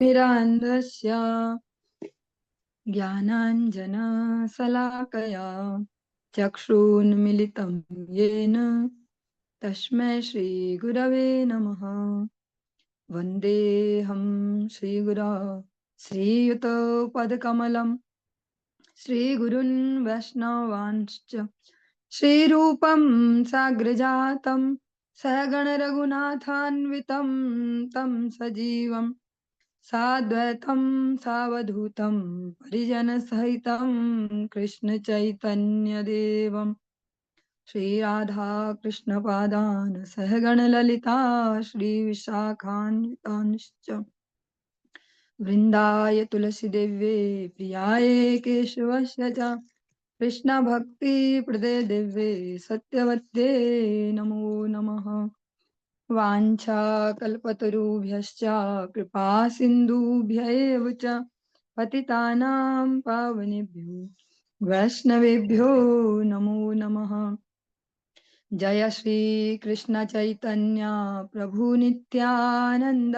तिमिरान्धस्य ज्ञानाञ्जनशलाकया चक्षुन्मीलितं येन तस्मै श्रीगुरवे नमः। वन्देऽहं श्रीगुरा श्रीयुतपदकमलं श्रीगुरुन् वैष्णवांश्च श्रीरूपं साग्रजातं सहगणरघुनाथान्वितं तं सजीवं साद्वैतं सावधूतं परिजनसहितं कृष्णचैतन्यदेवं श्रीराधा कृष्णपादान् सहगणललिता श्रीविशाखान्वितांश्च वृन्दाय तुलसीदेव्ये प्रियाय केशवस्य च कृष्णभक्तिप्रदे सत्यवत्ये नमो नमः। वाञ्छाकल्पतरुभ्यश्च कृपा सिन्धुभ्यैव च पतितानां पावनेभ्यो वैष्णवेभ्यो नमो नमः। जय श्री कृष्ण चैतन्य प्रभु नित्यानंद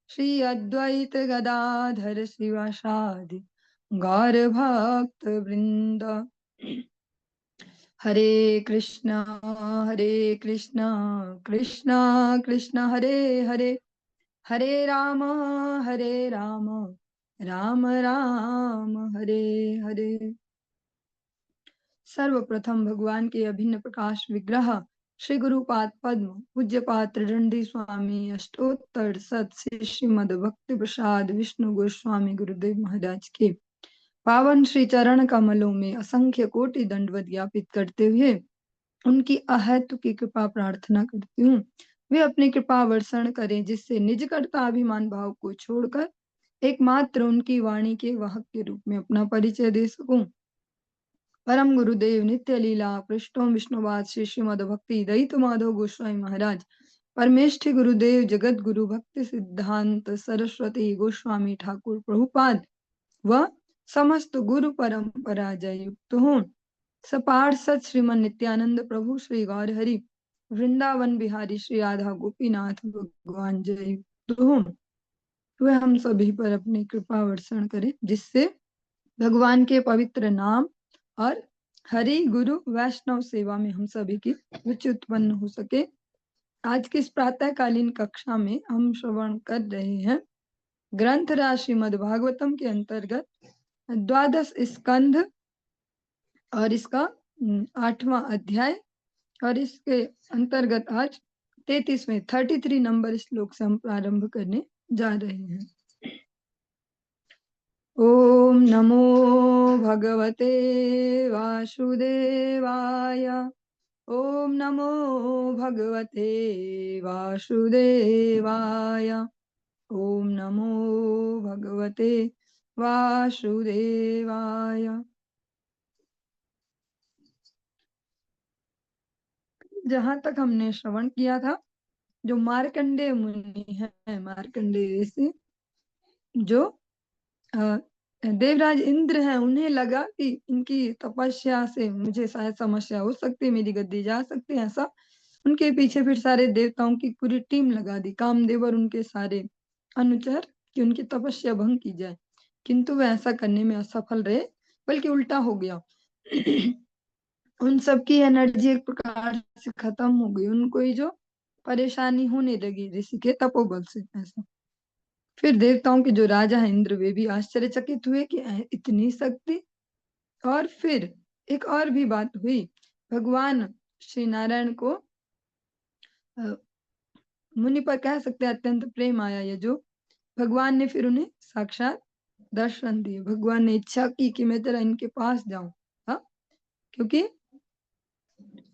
श्री अद्वैत गदाधर शिवासादि गौर भक्त वृंद। हरे कृष्णा कृष्णा कृष्णा हरे हरे, हरे राम राम राम हरे हरे। सर्वप्रथम भगवान के अभिन्न प्रकाश विग्रह श्री गुरुपाद पद्म पूज्यपाद त्रिदंडी स्वामी अष्टोत्तर सत श्री श्रीमद भक्ति प्रसाद विष्णु गोस्वामी गुरुदेव महाराज के पावन श्री चरण कमलों में असंख्य कोटि दंडवत ज्ञापित करते हुए उनकी अहेतु की कृपा प्रार्थना करती हूँ। वे अपनी कृपा वर्षण करें जिससे निज कर्ता अभिमान भाव को छोड़कर एकमात्र उनकी वाणी के वाहक के रूप में अपना परिचय दे सकूं। परम गुरुदेव नित्य लीला पृष्ठों विष्णुवाद श्री श्रीमद भक्ति दयित माधव गोस्वामी महाराज परमेष्ठि गुरुदेव जगत गुरु भक्ति सिद्धांत सरस्वती गोस्वामी ठाकुर प्रभुपाद व समस्त गुरु परंपरा जय युक्त हो। सपाठ सत श्रीमन नित्यानंद प्रभु श्री गौर हरि वृंदावन बिहारी श्री राधा गोपीनाथ भगवान जय युक्त हो। वह हम सभी पर अपनी कृपा वर्षण करे जिससे भगवान के पवित्र नाम और हरि गुरु वैष्णव सेवा में हम सभी की रुचि उत्पन्न हो सके। आज की इस प्रातःकालीन कक्षा में हम श्रवण कर रहे हैं ग्रंथ राज श्रीमद् भागवतम के अंतर्गत द्वादश स्कंध और इसका 8वां अध्याय और इसके अंतर्गत आज 33 नंबर श्लोक से हम प्रारंभ करने जा रहे हैं। ओम नमो भगवते वासुदेवाय, ओम नमो भगवते वासुदेवाय, ओम नमो भगवते वासुदेवाय। जहां तक हमने श्रवण किया था, जो मार्कंडेय मुनि है, मार्कंडेय ऋषि जो देवराज इंद्र हैं, उन्हें लगा कि इनकी तपस्या से मुझे शायद समस्या हो सकती है, मेरी गद्दी जा सकती है। ऐसा उनके पीछे फिर सारे देवताओं की पूरी टीम लगा दी, कामदेव और उनके सारे अनुचर, कि उनकी तपस्या भंग की जाए। किंतु वे ऐसा करने में असफल रहे, बल्कि उल्टा हो गया। उन सबकी एनर्जी एक प्रकार से खत्म हो गई, उनको ही जो परेशानी होने लगी ऋषि के तपोबल से। ऐसा फिर देवताओं के जो राजा हैं इंद्र, वे भी आश्चर्यचकित हुए कि इतनी शक्ति। और फिर एक और भी बात हुई, भगवान श्री नारायण को मुनि पर कह सकते हैं अत्यंत प्रेम आया, ये जो भगवान ने फिर उन्हें साक्षात दर्शन दिए। भगवान ने इच्छा की कि मैं जरा इनके पास जाऊं, हाँ, क्योंकि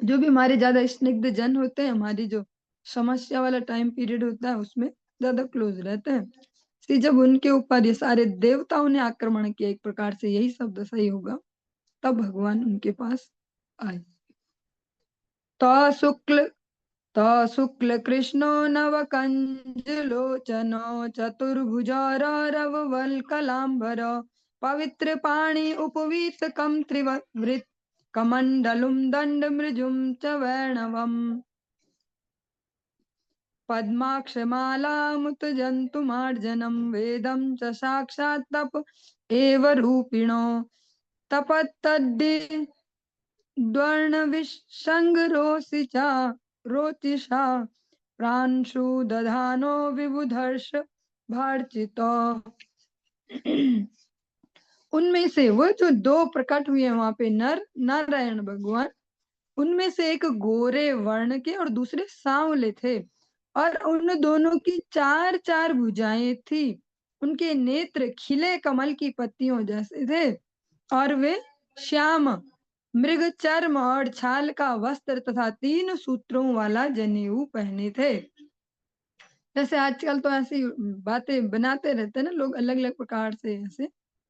जो भी हमारे ज्यादा स्निग्ध जन होते हैं, हमारी जो समस्या वाला टाइम पीरियड होता है, उसमें ज्यादा क्लोज रहते हैं। इसलिए जब उनके ऊपर ये सारे देवताओं ने आक्रमण किया, एक प्रकार से यही शब्द सही होगा, तब भगवान उनके पास आए। तो शुक्ल कृष्णो नव कंज लोचनो चतुर्भुजारव वल्कलांबर पवित्र पाणि उपवीत कम त्रिवृत कमंडलुम दंड मृजुम च वैणवम। पद्माक्षमालामुत जन्तुमार्जनं वेदं च साक्षात् तप एव रूपिणो तपस्तद्धि द्वर्णविसङ्गरोषि च रोचिषा प्रांशु दधानो विबुधर्ष भार्चितो। उनमें से वो जो दो प्रकट हुए वहां पे नर नारायण भगवान, उनमें से एक गोरे वर्ण के और दूसरे सांवले थे और उन दोनों की चार चार भुजाएं थी। उनके नेत्र खिले कमल की पत्तियों जैसे थे और वे श्याम मृग चर्म और छाल का वस्त्र तथा 3 सूत्रों वाला जनेऊ पहने थे। जैसे आजकल तो ऐसी बातें बनाते रहते हैं ना लोग अलग अलग प्रकार से, ऐसे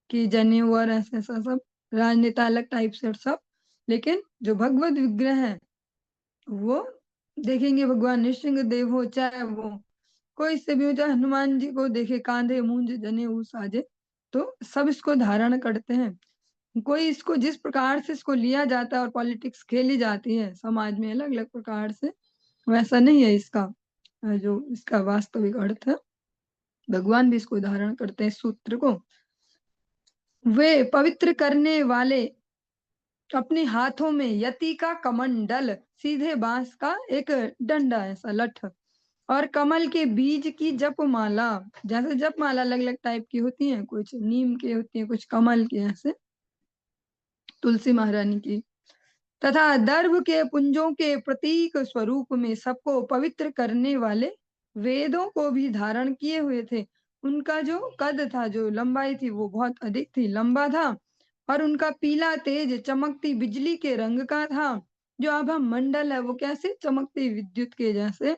कि जनेऊ और ऐसे ऐसा सब राजनेता अलग टाइप से और सब, लेकिन जो भगवत विग्रह है वो देखेंगे भगवान नृसिंह देव हो चाहे वो कोई से भी हो, चाहे हनुमान जी को देखे कांधे मूंज जनेऊ साजे, तो सब इसको धारण करते हैं। कोई इसको जिस प्रकार से इसको लिया जाता है और पॉलिटिक्स खेली जाती है समाज में अलग अलग प्रकार से, वैसा नहीं है इसका जो इसका वास्तविक अर्थ है। भगवान भी इसको धारण करते हैं सूत्र को। वे पवित्र करने वाले अपने हाथों में यति का कमंडल, सीधे बांस का एक डंडा ऐसा लठ, और कमल के बीज की जप माला, जैसे जप माला अलग अलग टाइप की होती है, कुछ नीम के होती है कुछ कमल के, ऐसे तुलसी महारानी की, तथा दर्भ के पुंजों के प्रतीक स्वरूप में सबको पवित्र करने वाले वेदों को भी धारण किए हुए थे। उनका जो कद था, जो लंबाई थी वो बहुत अधिक थी, लंबा था, और उनका पीला तेज चमकती बिजली के रंग का था। जो आभा मंडल है वो कैसे चमकती विद्युत के जैसे।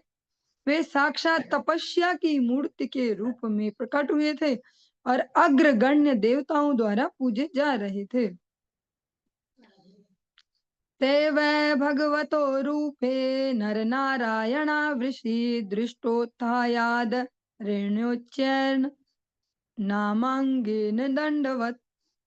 वे साक्षात तपस्या की मूर्ति के रूप में प्रकट हुए थे और अग्रगण्य देवताओं द्वारा पूजे जा रहे थे। ते वै भगवतो रूपे नर नारायणा वृषि दृष्टोत्थायाद रेण्योच्चैन नामांगेन दंडवत।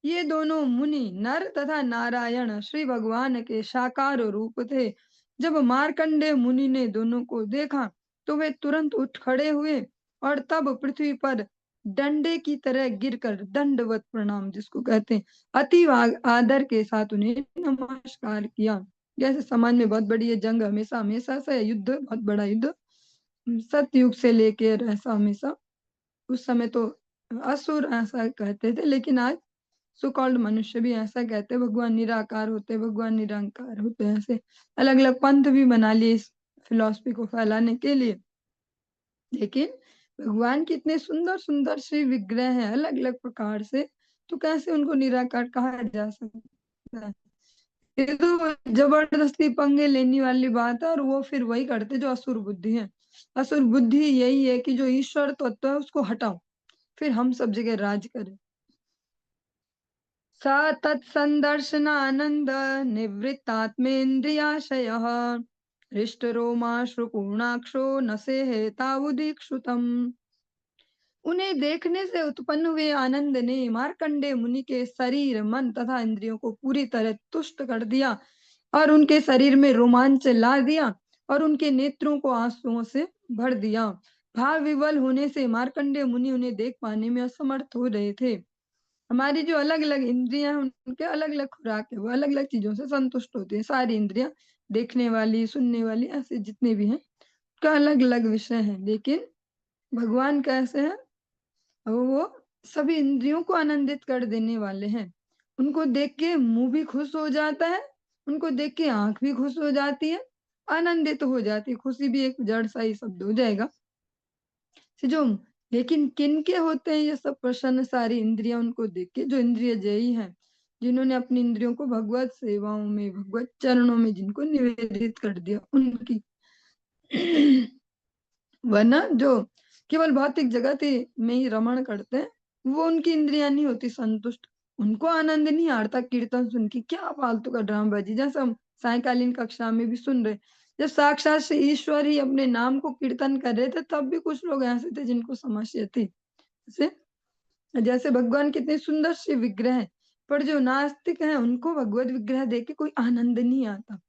ये दोनों मुनि नर तथा नारायण श्री भगवान के साकार रूप थे। जब मार्कंडे मुनि ने दोनों को देखा तो वे तुरंत उठ खड़े हुए और तब पृथ्वी पर डंडे की तरह गिरकर दंडवत प्रणाम जिसको कहते हैं अति आदर के साथ उन्हें नमस्कार किया। जैसे समाज में बहुत बड़ी ये जंग हमेशा हमेशा से युद्ध, बहुत बड़ा युद्ध सतयुग से लेकर ऐसा हमेशा, उस समय तो असुर ऐसा कहते थे, लेकिन आज सो कॉल्ड मनुष्य भी ऐसा कहते हैं भगवान निराकार होते, भगवान निरंकार होते हैं। ऐसे अलग अलग पंथ भी बना लिए इस फिलॉसफी को फैलाने के लिए। लेकिन भगवान के इतने सुंदर सुंदर श्री विग्रह हैं अलग अलग प्रकार से, तो कैसे उनको निराकार कहा जा सकता है। ये तो जबरदस्ती पंगे लेने वाली बात है, और वो फिर वही करते जो असुर बुद्धि है। असुर बुद्धि यही है कि जो ईश्वर तत्व है उसको हटाओ, फिर हम सब जगह राज करें। स तत्संदर्शनानंद निवृत्तात्मेन्द्रियाशयः हृष्टरोमाश्रुपूर्णाक्षो न सेहे तावुदीक्षुतम्। उन्हें देखने से उत्पन्न हुए आनंद ने मार्कंडे मुनि के शरीर मन तथा इंद्रियों को पूरी तरह तुष्ट कर दिया और उनके शरीर में रोमांच ला दिया और उनके नेत्रों को आंसुओं से भर दिया। भाव विवल होने से मार्कंडे मुनि उन्हें देख पाने में असमर्थ हो रहे थे। हमारी जो अलग अलग इंद्रियां हैं उनके अलग अलग खुराक है, वो अलग अलग चीजों से संतुष्ट होती है। सारी इंद्रियां देखने वाली सुनने वाली ऐसे जितने भी हैं उनका अलग अलग विषय है। लेकिन भगवान कैसे हैं, वो सभी इंद्रियों को आनंदित कर देने वाले हैं। उनको देख के मुंह भी खुश हो जाता है, उनको देख के आंख भी खुश हो जाती है, आनंदित हो जाती है। खुशी भी एक जड़ सा ही शब्द हो जाएगा जो। लेकिन किन के होते हैं ये सब प्रसन्न सारी इंद्रियां उनको देख के, जो इंद्रिय जयी हैं, जिन्होंने अपनी इंद्रियों को भगवत सेवाओं में भगवत चरणों में जिनको निवेदित कर दिया उनकी। वरना जो केवल भौतिक जगत में ही रमण करते हैं वो उनकी इंद्रियां नहीं होती संतुष्ट, उनको आनंद नहीं आता कीर्तन सुन के, क्या फालतू का ड्रामाबाजी। जैसे हम सायकालीन कक्षा में भी सुन रहे, जब साक्षात से ईश्वर ही अपने नाम को कीर्तन कर रहे थे तब भी कुछ लोग ऐसे थे जिनको समस्या थी। जैसे जैसे भगवान कितने सुंदर से विग्रह है, पर जो नास्तिक है उनको भगवत विग्रह देख के कोई आनंद नहीं आता।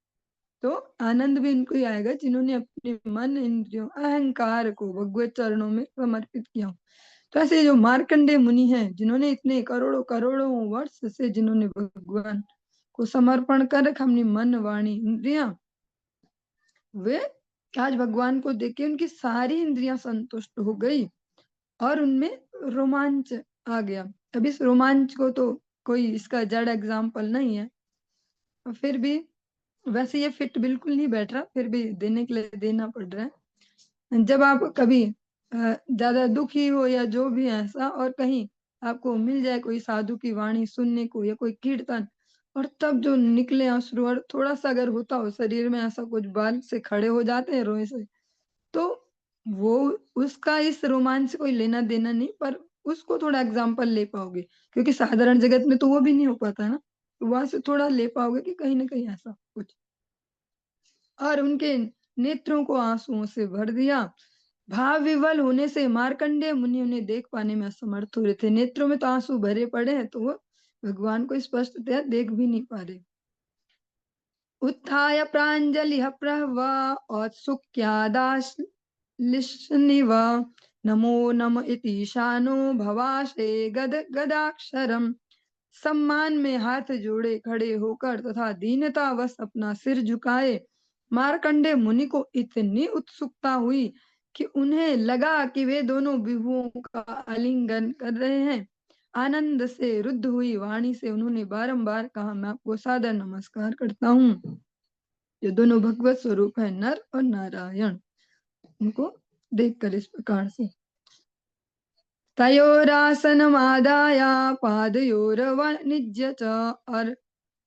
तो आनंद भी इनको ही आएगा जिन्होंने अपने मन, इंद्रियों, अहंकार को भगवत चरणों में समर्पित किया। तो ऐसे जो मार्कंडेय मुनि हैं, जिन्होंने इतने करोड़ों करोड़ों वर्ष से जिन्होंने भगवान को समर्पण कर रखा, अपनी मन, वाणी, इंद्रियां, वे आज भगवान को देख के उनकी सारी इंद्रियां संतुष्ट हो गई और उनमें रोमांच आ गया। अब इस रोमांच को तो कोई इसका जड़ एग्जाम्पल नहीं है, फिर भी वैसे ये फिट बिल्कुल नहीं बैठ रहा, फिर भी देने के लिए देना पड़ रहा है। जब आप कभी ज्यादा दुखी हो या जो भी है ऐसा, और कहीं आपको मिल जाए कोई साधु की वाणी सुनने को या कोई कीर्तन, और तब जो निकले अश्रु, और थोड़ा सा अगर होता हो शरीर में ऐसा कुछ, बाल से खड़े हो जाते हैं रोए से, तो वो उसका इस रोमांच से कोई लेना देना नहीं, पर उसको थोड़ा एग्जाम्पल ले पाओगे, क्योंकि साधारण जगत में तो वो भी नहीं हो पाता ना, तो वहां से थोड़ा ले पाओगे कि कहीं ना कहीं ऐसा कुछ। और उनके नेत्रों को आंसुओं से भर दिया। भाव विवल होने से मार्कंडेय मुनि उन्हें देख पाने में असमर्थ हो रहे थे। नेत्रों में तो आंसू भरे पड़े हैं, तो वो भगवान को स्पष्टतया देख भी नहीं पा रहे। उत्थाय प्राञ्जलि प्रहव औत्सुक्यादाश्लिष्णिव नमो नम इति शानो भवाशे गदाक्षरम। सम्मान में हाथ जोड़े खड़े होकर तथा दीनतावश अपना सिर झुकाए मार्कंडे मुनि को इतनी उत्सुकता हुई कि उन्हें लगा कि वे दोनों विभुओं का आलिंगन कर रहे हैं। आनंद से रुद्ध हुई वाणी से उन्होंने बारंबार कहा, मैं आपको सादर नमस्कार करता हूँ। ये दोनों भगवत स्वरूप है, नर और नारायण, उनको देखकर इस प्रकार से। तयोरासनमादाय पादयोरवनिज्य च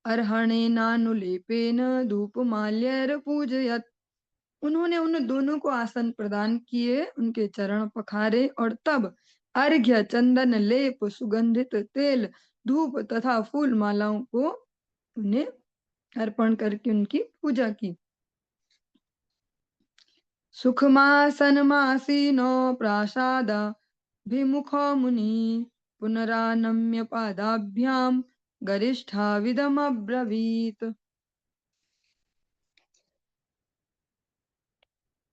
अर्हणेनानुलेपेन धूपमाल्यैर्पूजयत्। उन्होंने उन दोनों को आसन प्रदान किए, उनके चरण पखारे और तब अर्घ्य, चंदन लेप, सुगंधित तेल, धूप तथा फूल मालाओं को उन्हें अर्पण करके उनकी पूजा की। सुखमासनमासीनो प्रासादाभिमुखो मुनि पुनरानम्य पादाभ्याम गरिष्ठाविदमब्रवीत्।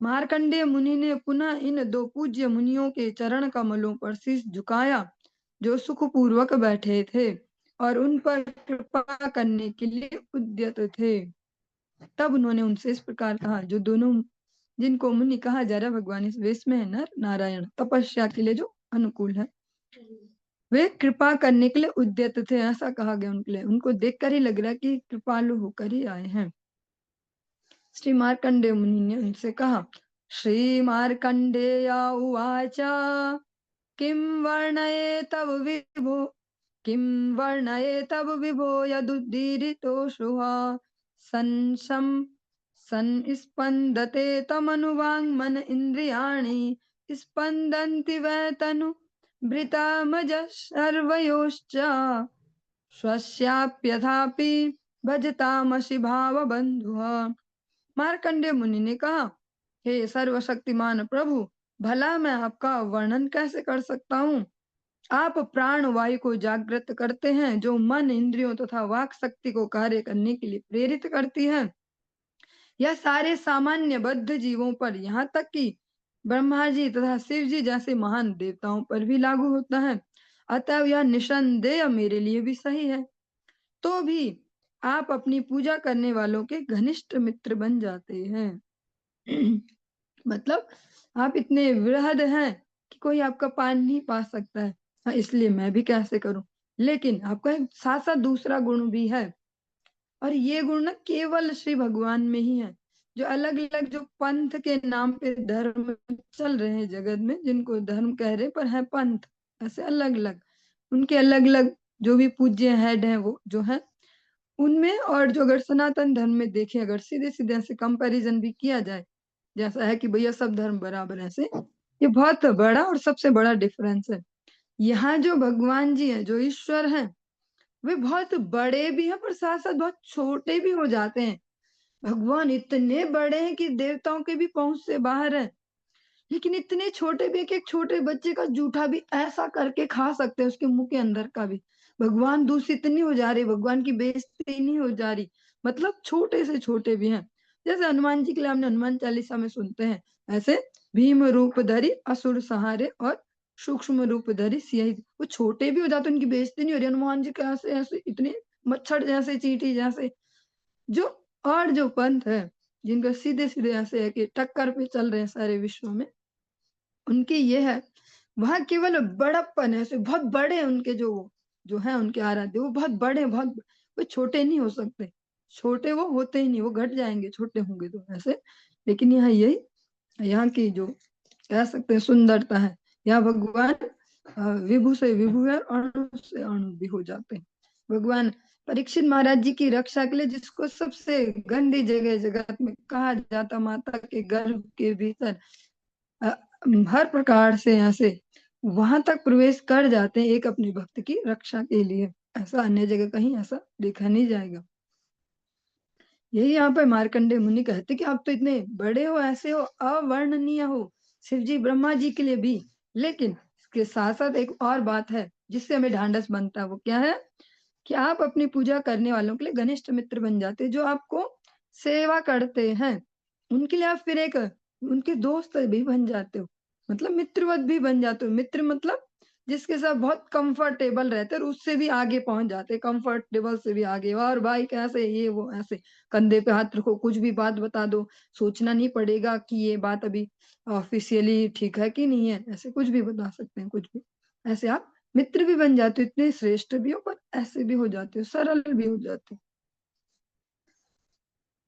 मार्कंडेय मुनि ने पुनः इन दो पूज्य मुनियों के चरण कमलों पर शीश झुकाया, जो सुखपूर्वक बैठे थे और उन पर कृपा करने के लिए उद्यत थे। तब उन्होंने उनसे इस प्रकार कहा, जो दोनों जिनको मुनि कहा जा रहा है, भगवान इस वेश में है, नर नारायण, तपस्या के लिए जो अनुकूल है, वे कृपा करने के लिए उद्यत थे, ऐसा कहा गया उनके लिए। उनको देखकर ही लग रहा है कि कृपालु होकर ही आए हैं। श्री मार्कंडेय मुनि ने उनसे कहा, श्री मार्कंडेय उवाच किं वर्णये तव विभो किं वर्णये तव विभो यदुदीरितोषुः संशम संस्पन्दते तमनुवाङ्मन इन्द्रियाणि स्पन्दन्ति वै तनु भृतामज सर्वयोश्च स्वस्याप्यथापि भजतामसि भावबन्धुः। मार्कंडेय मुनि ने कहा, हे सर्वशक्तिमान प्रभु, भला मैं आपका वर्णन कैसे कर सकता हूँ। आप प्राण वायु को जागृत करते हैं, जो मन, इंद्रियों तथा वाक शक्ति को कार्य करने के लिए प्रेरित करती है। यह सारे सामान्य बद्ध जीवों पर, यहाँ तक कि ब्रह्मा जी तथा शिव जी जैसे महान देवताओं पर भी लागू होता है। अतः यह निसंदेह मेरे लिए भी सही है। तो भी आप अपनी पूजा करने वालों के घनिष्ठ मित्र बन जाते हैं। मतलब आप इतने वृहद हैं कि कोई आपका पान नहीं पा सकता है। हाँ, इसलिए मैं भी कैसे करूं। लेकिन आपका एक साथ साथ दूसरा गुण भी है, और ये गुण ना केवल श्री भगवान में ही है। जो अलग अलग जो पंथ के नाम पे धर्म चल रहे हैं जगत में, जिनको धर्म कह रहे पर है पंथ, ऐसे अलग अलग उनके अलग अलग जो भी पूज्य हेड हैं वो जो है उनमें, और जो अगर सनातन धर्म में देखें, अगर सीधे सीधे ऐसे कंपैरिजन भी किया जाए, जैसा है कि भैया सब धर्म बराबर है, ऐसे ये बहुत बड़ा और सबसे बड़ा डिफरेंस है। यहाँ जो भगवान जी हैं, जो ईश्वर हैं, वे बहुत बड़े भी हैं पर साथ साथ बहुत छोटे भी हो जाते हैं। भगवान इतने बड़े हैं कि देवताओं के भी पहुंच से बाहर है, लेकिन इतने छोटे भी कि एक छोटे बच्चे का जूठा भी ऐसा करके खा सकते हैं, उसके मुंह के अंदर का भी। भगवान दूषित नहीं हो जा रहे, भगवान की बेइज्जती नहीं हो जा रही, मतलब छोटे से छोटे भी हैं। जैसे हनुमान जी के लिए हमने हनुमान चालीसा में सुनते हैं, ऐसे भीम रूप धरी असुर सहारे और सूक्ष्म रूप धरी सियहि। वो छोटे भी हो जाते, उनकी बेइज्जती नहीं हो रही। हनुमान जी कैसे ऐसे इतने मच्छर जैसे, चींटी जैसे, जो और जो पंथ है जिनको सीधे सीधे ऐसे है कि टक्कर पे चल रहे हैं सारे विश्व में, उनकी ये है, वहां केवल बड़प्पन है, ऐसे बहुत बड़े हैं उनके जो जो है उनके आराध्य, वो बहुत बड़े हैं, बहुत, वो छोटे नहीं हो सकते। छोटे वो होते ही नहीं, वो घट जाएंगे छोटे होंगे तो ऐसे। लेकिन यहाँ यही, यहाँ की जो कह सकते हैं सुंदरता है, यहाँ भगवान विभु से विभु है और अणु से अणु भी हो जाते हैं। भगवान परीक्षित महाराज जी की रक्षा के लिए, जिसको सबसे गंदी जगह जगत में कहा जाता, माता के गर्भ के भीतर अ, हर प्रकार से यहाँ से वहां तक प्रवेश कर जाते हैं एक अपने भक्त की रक्षा के लिए। ऐसा अन्य जगह कहीं ऐसा देखा नहीं जाएगा। यही यहाँ पे मार्कंडेय मुनि कहते कि आप तो इतने बड़े हो, ऐसे हो, अवर्णनीय हो, शिव जी ब्रह्मा जी के लिए भी। लेकिन इसके साथ साथ एक और बात है जिससे हमें ढांढस बनता है, वो क्या है कि आप अपनी पूजा करने वालों के लिए घनिष्ठ मित्र बन जाते हैं। जो आपको सेवा करते हैं उनके लिए आप फिर एक उनके दोस्त भी बन जाते हो, मतलब मित्रवत भी बन जाते हो। मित्र मतलब जिसके साथ बहुत कंफर्टेबल रहते हैं और उससे भी आगे पहुंच जाते हैं, कंफर्टेबल से भी आगे। और भाई कैसे, ये वो ऐसे, कंधे पे हाथ रखो, कुछ भी बात बता दो, सोचना नहीं पड़ेगा कि ये बात अभी ऑफिशियली ठीक है कि नहीं है, ऐसे कुछ भी बता सकते हैं, कुछ भी। ऐसे आप मित्र भी बन जाते हो, इतने श्रेष्ठ भी हो, पर ऐसे भी हो जाते हो, सरल भी हो जाते हो।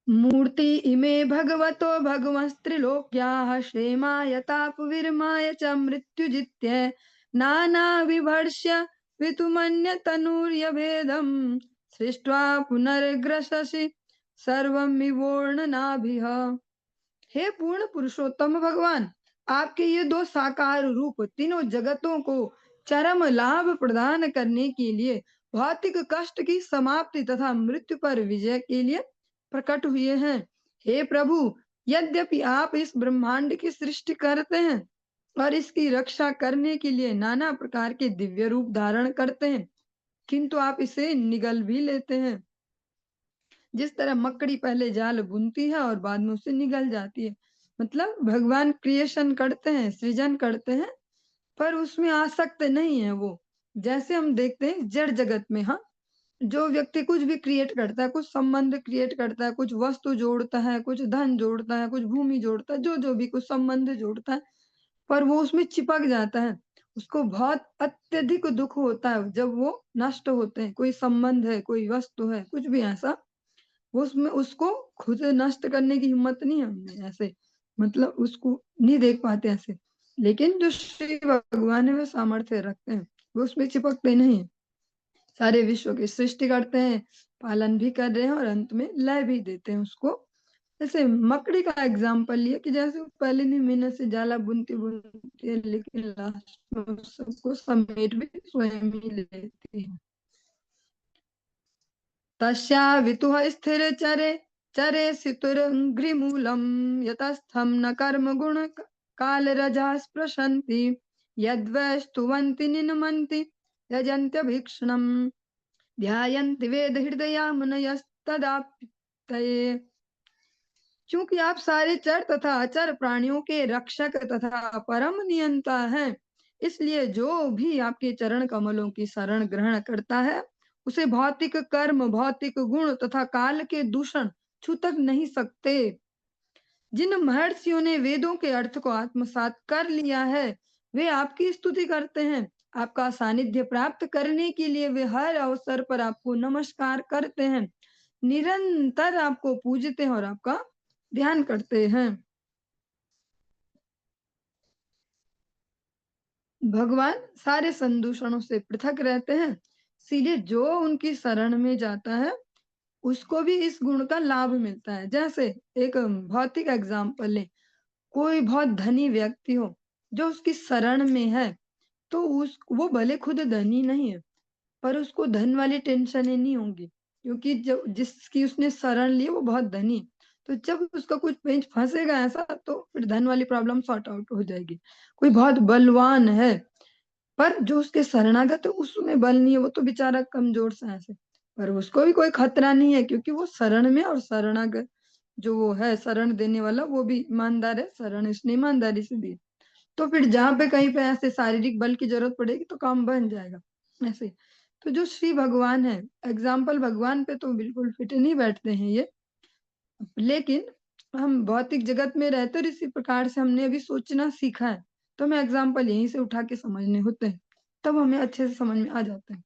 मूर्ति इमे भगवतो भगवस्त्रिलोक्याः क्षेमाय तापविरमाय च मृत्युजित्य नाना विभर्ष्य वितुमन्यतनुर्यभेदम् सृष्ट्वा पुनर्ग्रससि सर्वं विवोर्णनाभिः। हे पूर्ण पुरुषोत्तम भगवान, आपके ये दो साकार रूप तीनों जगतों को चरम लाभ प्रदान करने के लिए, भौतिक कष्ट की समाप्ति तथा मृत्यु पर विजय के लिए प्रकट हुए हैं। हे प्रभु, यद्यपि आप इस ब्रह्मांड की सृष्टि करते हैं और इसकी रक्षा करने के लिए नाना प्रकार के दिव्य रूप धारण करते हैं, किंतु आप इसे निगल भी लेते हैं। जिस तरह मकड़ी पहले जाल बुनती है और बाद में उसे निगल जाती है। मतलब भगवान क्रिएशन करते हैं, सृजन करते हैं, पर उसमें आसक्त नहीं है वो। जैसे हम देखते हैं जड़ जगत में, हाँ, जो व्यक्ति कुछ भी क्रिएट करता है, कुछ संबंध क्रिएट करता है, कुछ वस्तु जोड़ता है, कुछ धन जोड़ता है, कुछ भूमि जोड़ता है, जो जो भी कुछ संबंध जोड़ता है, पर वो उसमें चिपक जाता है। उसको बहुत अत्यधिक दुख होता है जब वो नष्ट होते हैं। कोई संबंध है, कोई वस्तु है, कुछ भी ऐसा, वो उसमें उसको खुद नष्ट करने की हिम्मत नहीं है हमने ऐसे, मतलब उसको नहीं देख पाते ऐसे। लेकिन जो श्री भगवान है वो सामर्थ्य रखते हैं, वो उसमें चिपकते नहीं है। सारे विश्व की सृष्टि करते हैं, पालन भी कर रहे हैं और अंत में लय भी देते हैं उसको। जैसे मकड़ी का एग्जाम्पल लिया कि जैसे वो पहले नहीं मेहनत से जाला बुनती बुनती है, लेकिन लास्ट में उस सबको समेट भी स्वयं ही लेती है। तस्या वितुः स्थिर चरे चरे सितुरङ्घ्रिमूलम् यतस्थं न कर्म गुण काल रजा स्पृशन्ति यद्वै स्तुवन्ति निनमन्ति यजन्त्यभीक्ष्णम् ध्यायन्ति वेद हृदया मुनयस्तदाप्तये। क्योंकि आप सारे चर तथा अचर प्राणियों के रक्षक तथा परम नियंता हैं, इसलिए जो भी आपके चरण कमलों की शरण ग्रहण करता है उसे भौतिक कर्म, भौतिक गुण तथा काल के दूषण छू तक नहीं सकते। जिन महर्षियों ने वेदों के अर्थ को आत्मसात कर लिया है वे आपकी स्तुति करते हैं। आपका सानिध्य प्राप्त करने के लिए वे हर अवसर पर आपको नमस्कार करते हैं, निरंतर आपको पूजते हैं और आपका ध्यान करते हैं। भगवान सारे संदूषणों से पृथक रहते हैं, इसीलिए जो उनकी शरण में जाता है उसको भी इस गुण का लाभ मिलता है। जैसे एक भौतिक एग्जाम्पल ले, कोई बहुत धनी व्यक्ति हो जो उसकी शरण में है, तो उस वो भले खुद धनी नहीं है पर उसको धन वाली टेंशन ही नहीं होगी, क्योंकि जब जिसकी उसने शरण ली वो बहुत धनी है। तो जब उसका कुछ पेंच फंसेगा ऐसा, तो फिर धन वाली प्रॉब्लम सॉर्ट आउट हो जाएगी। कोई बहुत बलवान है पर जो उसके शरणागत है उसमें बल नहीं है, वो तो बेचारा कमजोर सा है ऐसे, पर उसको भी कोई खतरा नहीं है क्योंकि वो शरण में और शरणागत जो वो है शरण देने वाला, वो भी ईमानदार है, शरण इसने ईमानदारी से दी। तो फिर जहां पे कहीं पे ऐसे शारीरिक बल की जरूरत पड़ेगी तो काम बन जाएगा ऐसे। तो जो श्री भगवान है, एग्जाम्पल भगवान पे तो बिल्कुल फिट नहीं बैठते हैं ये, लेकिन हम भौतिक जगत में रहते और इसी प्रकार से हमने अभी सोचना सीखा है, तो हमें एग्जाम्पल यहीं से उठा के समझने होते हैं, तब हमें अच्छे से समझ में आ जाता है।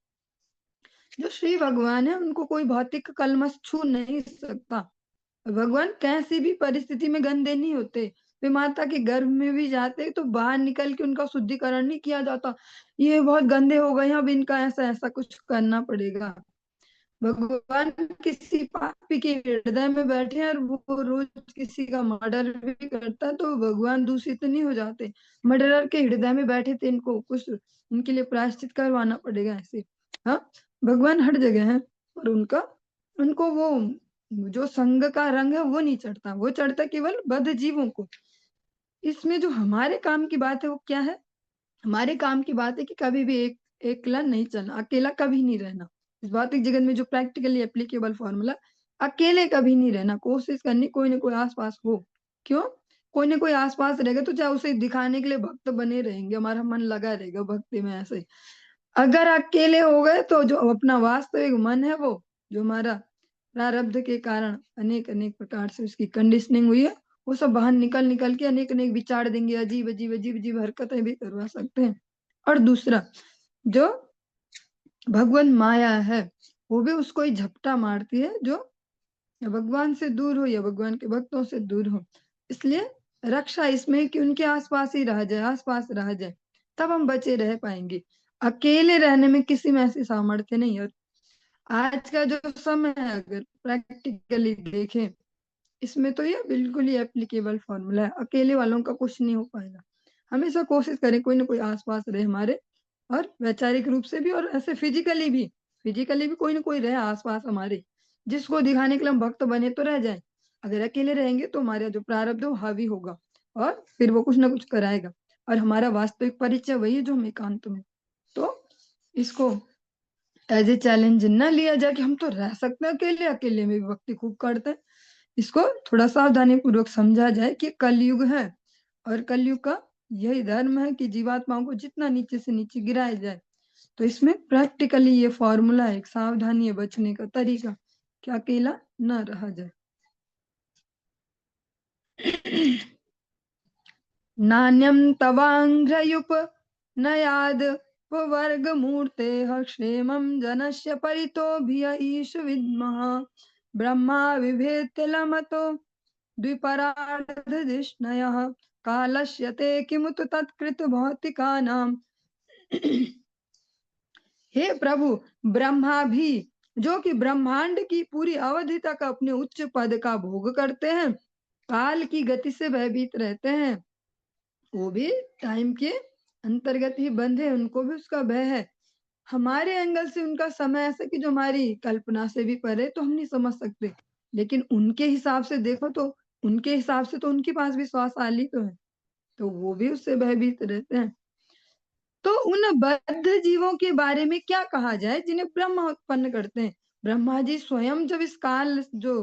जो श्री भगवान है उनको कोई भौतिक कलमश छू नहीं सकता। भगवान कैसी भी परिस्थिति में गंदे नहीं होते। वे माता के गर्भ में भी जाते तो बाहर निकल के उनका शुद्धिकरण नहीं किया जाता, ये बहुत गंदे हो गए, अब इनका ऐसा ऐसा कुछ करना पड़ेगा। भगवान किसी पापी के हृदय में बैठे हैं और वो रोज किसी का मर्डर भी करता है तो भगवान दूषित नहीं हो जाते। मर्डरर के हृदय में बैठे थे, इनको कुछ उनके लिए प्रायश्चित करवाना पड़ेगा ऐसे। हाँ, भगवान हर जगह है, और उनका उनको वो जो संग का रंग है वो नहीं चढ़ता, वो चढ़ता केवल बद्ध जीवों को। इसमें जो हमारे काम की बात है वो क्या है? हमारे काम की बात है कि कभी भी एकला नहीं चलना, अकेला कभी नहीं रहना। इस भौतिक जगत में जो प्रैक्टिकली एप्लीकेबल फॉर्मूला, अकेले कभी नहीं रहना, कोशिश करनी कोई ना कोई आसपास हो। क्यों? कोई ना कोई आसपास रहेगा तो चाहे उसे दिखाने के लिए भक्त बने रहेंगे, हमारा मन लगा रहेगा भक्ति में ऐसे। अगर अकेले हो गए तो जो अपना वास्तविक मन है, वो जो हमारा प्रारब्ध के कारण अनेक अनेक प्रकार से उसकी कंडीशनिंग हुई है, वो सब बाहर निकल निकल के अनेक अनेक विचार देंगे, अजीब अजीब अजीब अजीब हरकतें भी करवा सकते हैं। और दूसरा, जो भगवान माया है वो भी उसको ही झपटा मारती है, जो या भगवान से दूर हो या भगवान के भक्तों से दूर हो। इसलिए रक्षा इसमें कि उनके आसपास ही रह जाए, आसपास रह जाए, तब हम बचे रह पाएंगे। अकेले रहने में किसी में ऐसी सामर्थ्य नहीं है। और आज का जो समय है अगर प्रैक्टिकली देखें, इसमें तो ये बिल्कुल ही एप्लीकेबल फॉर्मूला है, अकेले वालों का कुछ नहीं हो पाएगा। हमेशा कोशिश करें कोई ना कोई आसपास रहे हमारे, और वैचारिक रूप से भी और ऐसे फिजिकली भी कोई ना कोई रहे आसपास हमारे, जिसको दिखाने के लिए हम भक्त बने तो रह जाए। अगर अकेले रहेंगे तो हमारा जो प्रारब्ध है वो हावी होगा, और फिर वो कुछ ना कुछ कराएगा, और हमारा वास्तविक परिचय वही है जो हम एकांत में। तो इसको एज ए चैलेंज न लिया जाए कि हम तो रह सकते हैं अकेले, अकेले में भी भक्ति खूब करते हैं। इसको थोड़ा सावधानी पूर्वक समझा जाए कि कलयुग है, और कलयुग का यही धर्म है कि जीवात्माओं को जितना नीचे से नीचे गिराया जाए। तो इसमें प्रैक्टिकली ये फॉर्मूला है, एक सावधानी है बचने का तरीका, कि अकेला न रहा जाए। नान्यम तवांघ्रयुप न याद वर्ग मूर्ते क्षेमं जनस्य परितो भिय ईश विद्मः ब्रह्मा विभेत्य लमतो द्विपरार्धधिष्णयः कालस्य ते किमुत तत्कृत भौतिकानां। हे प्रभु, ब्रह्मा भी, जो कि ब्रह्मांड की पूरी अवधि तक अपने उच्च पद का भोग करते हैं, काल की गति से भयभीत रहते हैं, वो भी टाइम के अंतर्गत ही बंधे, उनको भी उसका भय है। हमारे एंगल से उनका समय ऐसा कि जो हमारी कल्पना से भी परे, तो हम नहीं समझ सकते, लेकिन उनके हिसाब से देखो तो उनके हिसाब से तो उनके पास भी श्वास आली तो है, तो वो भी उससे भयभीत रहते हैं। तो उन बद्ध जीवों के बारे में क्या कहा जाए जिन्हें ब्रह्मा उत्पन्न करते हैं? ब्रह्मा जी स्वयं जब इस काल जो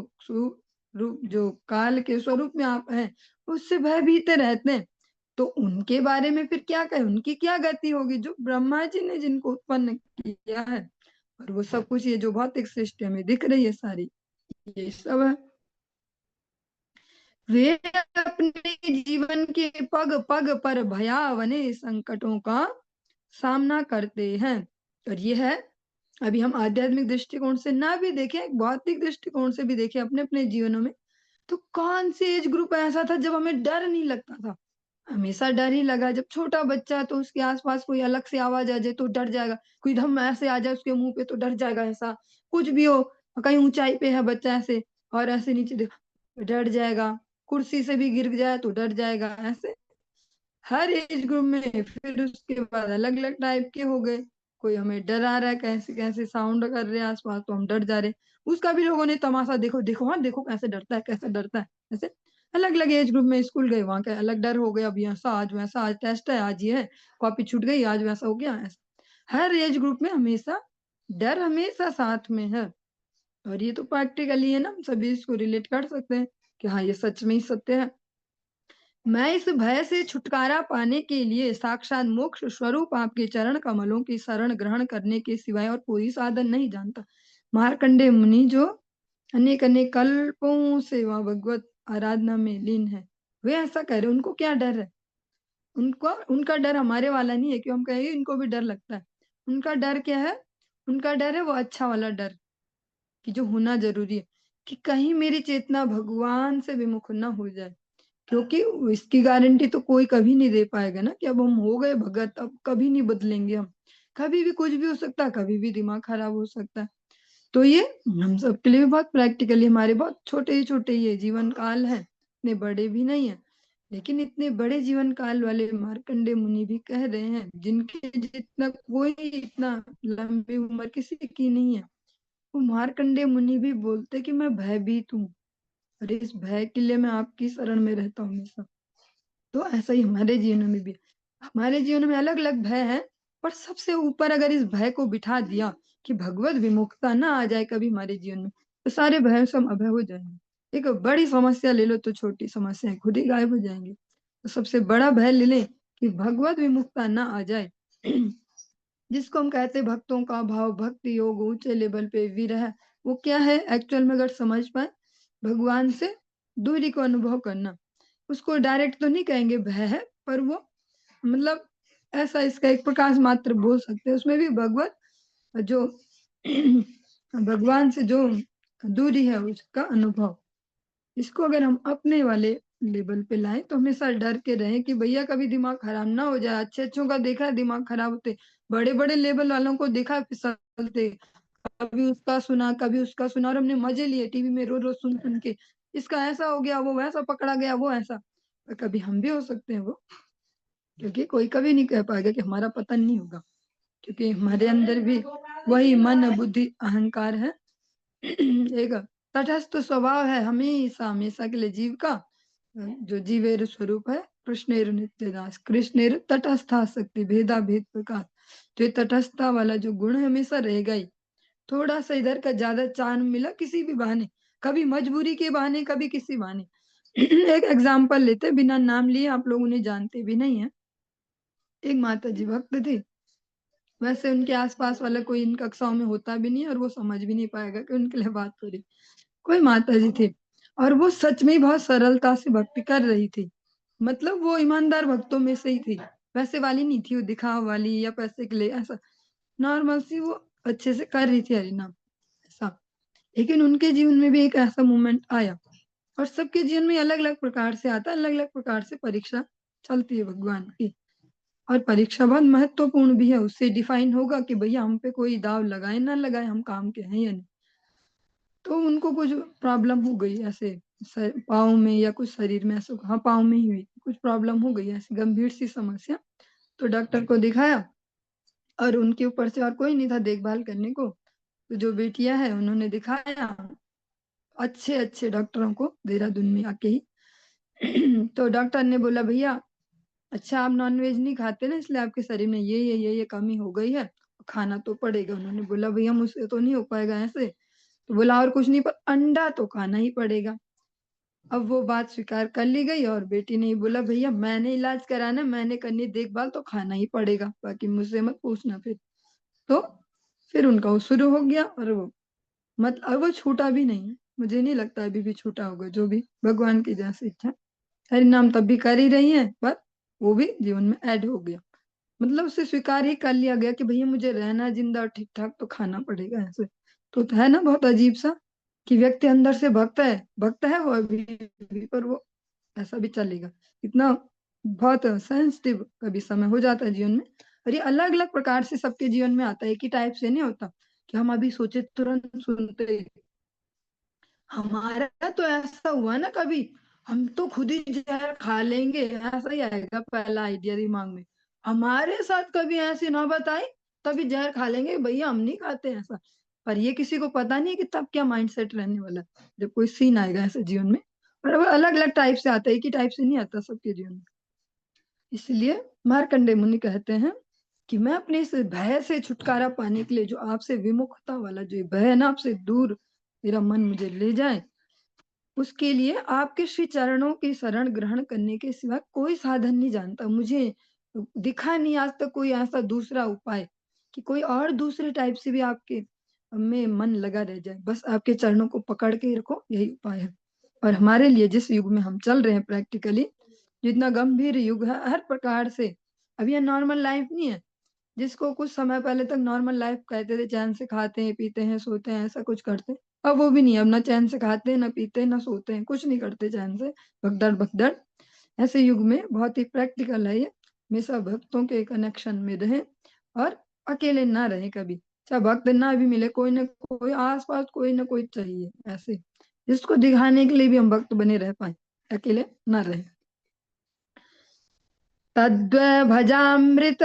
रूप जो काल के स्वरूप में आप हैं, उससे भयभीत रहते हैं, तो उनके बारे में फिर क्या कहें? उनकी क्या गति होगी जो ब्रह्मा जी ने जिनको उत्पन्न किया है, और वो सब कुछ ये जो भौतिक सृष्टि में दिख रही है सारी, ये सब है। वे अपने जीवन के पग पग पर भयावने संकटों का सामना करते हैं। और ये है, अभी हम आध्यात्मिक दृष्टिकोण से ना भी देखें, भौतिक दृष्टिकोण से भी देखें अपने अपने जीवनों में, तो कौन सी एज ग्रुप ऐसा था जब हमें डर नहीं लगता था? हमेशा डर ही लगा। जब छोटा बच्चा तो उसके आसपास कोई अलग से आवाज आ जाए तो डर जाएगा, कोई धम ऐसे आ जाए उसके मुंह पे तो डर जाएगा, ऐसा कुछ भी हो, कहीं ऊंचाई पे है बच्चा ऐसे और ऐसे नीचे देखो डर जाएगा, कुर्सी से भी गिर जाए तो डर जाएगा, ऐसे हर एज ग्रुप में। फिर उसके बाद अलग अलग टाइप के हो गए, कोई हमें डरा रहा है, कैसे कैसे साउंड कर रहे हैं आसपास तो हम डर जा रहे हैं, उसका भी लोगों ने तमाशा, देखो देखो, हाँ देखो कैसे डरता है, कैसे डरता है, ऐसे अलग अलग एज ग्रुप में। स्कूल गए वहां का अलग डर हो गया, अब ऐसा आज वैसा, आज टेस्ट है, आज ये है, कॉपी छूट गई, आज वैसा हो गया, ऐसा हर एज ग्रुप में हमेशा डर हमेशा साथ में है। और ये तो प्रैक्टिकली है ना, हम सभी इसको रिलेट कर सकते हैं। कि हाँ ये सच में ही सत्य है। मैं इस भय से छुटकारा पाने के लिए साक्षात मोक्ष स्वरूप आपके चरण कमलों की शरण ग्रहण करने के सिवाय और कोई साधन नहीं जानता। मार्कंडेय मुनि जो अनेक अनेक कल्पों से वह भगवत आराधना में लीन है, वे ऐसा कह रहे, उनको क्या डर है? उनको, उनका डर हमारे वाला नहीं है कि हम कहेंगे इनको भी डर लगता है। उनका डर क्या है? उनका डर है वो अच्छा वाला डर, कि जो होना जरूरी है, कि कहीं मेरी चेतना भगवान से विमुख ना हो जाए। क्योंकि इसकी गारंटी तो कोई कभी नहीं दे पाएगा ना कि अब हम हो गए भगत, अब कभी नहीं बदलेंगे हम। कभी भी कुछ भी हो सकता है, कभी भी दिमाग खराब हो सकता है। तो ये हम सबके लिए भी बहुत प्रैक्टिकली, हमारे बहुत छोटे ही छोटे ये जीवन काल है, इतने बड़े भी नहीं है। लेकिन इतने बड़े जीवन काल वाले मार्कंडे मुनि भी कह रहे हैं, जिनके जितना कोई इतना लंबी उम्र किसी की नहीं है, वो मार्कंडे मुनि भी बोलते कि मैं भयभीत हूँ, और इस भय के लिए मैं आपकी शरण में रहता हूँ हमेशा। तो ऐसा ही हमारे जीवन में भी, हमारे जीवन में अलग अलग भय है, पर सबसे ऊपर अगर इस भय को बिठा दिया कि भगवत विमुखता ना आ जाए कभी हमारे जीवन में, तो सारे भय सब अभय हो जाएंगे। एक बड़ी समस्या ले लो तो छोटी समस्याएं खुद ही गायब हो जाएंगी। तो सबसे बड़ा भय ले लें कि भगवत विमुखता ना आ जाए जिसको हम कहते हैं भक्तों का भाव, भक्ति योग, ऊंचे लेवल पे विरह। वो क्या है एक्चुअल में? अगर समझ पाए, भगवान से दूरी को अनुभव करना। उसको डायरेक्ट तो नहीं कहेंगे भय है, पर वो मतलब ऐसा इसका एक प्रकाश मात्र बोल सकते हैं। उसमें भी भगवत जो भगवान से जो दूरी है उसका अनुभव, इसको अगर हम अपने वाले लेवल पे लाएं तो हमेशा डर के रहें कि भैया कभी दिमाग खराब ना हो जाए। अच्छे अच्छों का देखा है दिमाग खराब होते, बड़े बड़े लेवल वालों को देखा है फिसलते, कभी उसका सुना कभी उसका सुना, और हमने मजे लिए टीवी में रोज रोज सुन सुन के, इसका ऐसा हो गया, वो वैसा पकड़ा गया, वो ऐसा। पर कभी हम भी हो सकते हैं वो, क्योंकि कोई कभी नहीं कह पाएगा कि हमारा पतन नहीं होगा, क्योंकि हमारे अंदर भी वही मन बुद्धि अहंकार है। एक तटस्थ स्वभाव है हमेशा हमेशा के लिए जीव का, जो जीवेर स्वरूप है। कृष्णेर नित्य दास, कृष्णेर तटस्था शक्ति भेदा भेद प्रकाश। तो ये तटस्थता वाला जो गुण है हमेशा रहेगा ही। थोड़ा सा इधर का ज्यादा चार्म मिला किसी भी बहाने, कभी मजबूरी के बहाने, कभी किसी बहाने। एक एग्जाम्पल लेते, बिना नाम लिए, आप लोग उन्हें जानते भी नहीं है। एक माता जी भक्त थी, वैसे उनके आसपास वाला कोई इन कक्षाओं में होता भी नहीं और वो समझ भी नहीं पाएगा कि उनके लिए बात हो रही। कोई माता जी थे, और वो सच में बहुत सरलता से भक्ति कर रही थी। मतलब वो ईमानदार भक्तों में से ही थी, वैसे वाली नहीं थी वो दिखावा वाली या पैसे के लिए, ऐसा नॉर्मल सी वो अच्छे से कर रही थी हरिनाम, ऐसा। लेकिन उनके जीवन में भी एक ऐसा मोमेंट आया, और सबके जीवन में अलग अलग प्रकार से आता है, अलग अलग प्रकार से परीक्षा चलती है भगवान की। और परीक्षा बहुत महत्वपूर्ण भी है, उससे डिफाइन होगा कि भैया हम पे कोई दाव लगाए ना लगाए, हम काम के हैं या नहीं। तो उनको कुछ प्रॉब्लम हो गई ऐसे, पाँव में या कुछ शरीर में ऐसा, हाँ पाँव में ही हुई कुछ प्रॉब्लम हो गई ऐसी गंभीर सी समस्या। तो डॉक्टर को दिखाया, और उनके ऊपर से और कोई नहीं था देखभाल करने को, तो जो बेटियां है उन्होंने दिखाया अच्छे अच्छे डॉक्टरों को देहरादून में आके ही। तो डॉक्टर ने बोला भैया अच्छा आप नॉनवेज नहीं खाते ना, इसलिए आपके शरीर में ये कमी हो गई है, खाना तो पड़ेगा। उन्होंने बोला भैया मुझसे तो नहीं हो पाएगा ऐसे। तो बोला और कुछ नहीं, पर अंडा तो खाना ही पड़ेगा। अब वो बात स्वीकार कर ली गई, और बेटी ने ही बोला भैया मैंने इलाज कराना, मैंने करनी देखभाल, तो खाना ही पड़ेगा, बाकी मुझसे मत पूछना फिर। तो फिर उनका वो शुरू हो गया, और वो मतलब अब वो छूटा भी नहीं है, मुझे नहीं लगता अभी भी छूटा होगा, जो भी भगवान की जैसी इच्छा। हरि नाम तब भी कर ही रही है, पर वो भी जीवन में ऐड हो गया। मतलब उसे स्वीकार ही कर लिया गया कि भैया मुझे रहना जिंदा और ठीक ठाक तो खाना पड़ेगा ऐसे। तो है ना बहुत अजीब सा, कि व्यक्ति अंदर से भक्त है वो अभी भी, पर वो ऐसा भी चलेगा इतना। बहुत सेंसिटिव कभी समय हो जाता है जीवन में। और ये अलग अलग प्रकार से सबके जीवन में आता है, एक ही टाइप से नहीं होता कि हम अभी सोचे तुरंत सुनते। हमारा तो ऐसा हुआ ना कभी, हम तो खुद ही जहर खा लेंगे, ऐसा ही आएगा पहला आइडिया दिमाग में। हमारे साथ कभी ऐसी नौबत आई, तभी जहर खा लेंगे, भैया हम नहीं खाते ऐसा। पर ये किसी को पता नहीं है कि तब क्या माइंडसेट रहने वाला है जब कोई सीन आएगा ऐसे जीवन में। पर वो अलग अलग टाइप से आता है, एक ही टाइप से नहीं आता सबके जीवन में। इसलिए मार्कंडे मुनि कहते हैं कि मैं अपने इस भय से छुटकारा पाने के लिए, जो आपसे विमुखता वाला जो भय है ना, आपसे दूर मेरा मन मुझे ले जाए, उसके लिए आपके श्री चरणों की शरण ग्रहण करने के सिवा कोई साधन नहीं जानता। मुझे दिखा नहीं आज तक कोई ऐसा दूसरा उपाय कि कोई और दूसरे टाइप से भी आपके में मन लगा रह जाए। बस आपके चरणों को पकड़ के ही रखो, यही उपाय है। और हमारे लिए जिस युग में हम चल रहे हैं प्रैक्टिकली, जितना गंभीर युग है हर प्रकार से, अब ये नॉर्मल लाइफ नहीं है। जिसको कुछ समय पहले तक नॉर्मल लाइफ कहते थे, चैन से खाते हैं पीते हैं सोते हैं ऐसा कुछ करते, अब वो भी नहीं है। अब ना चैन से खाते हैं ना पीते हैं ना सोते हैं, कुछ नहीं करते चैन से, भगदड़ भगदड़। ऐसे युग में बहुत ही प्रैक्टिकल है ये, हमेशा भक्तों के कनेक्शन में रहे और अकेले ना रहे कभी। चाहे भक्त ना भी मिले, कोई ना कोई आसपास कोई ना कोई चाहिए ऐसे, जिसको दिखाने के लिए भी हम भक्त बने रह पाए, अकेले ना रहे। तद्भजामृत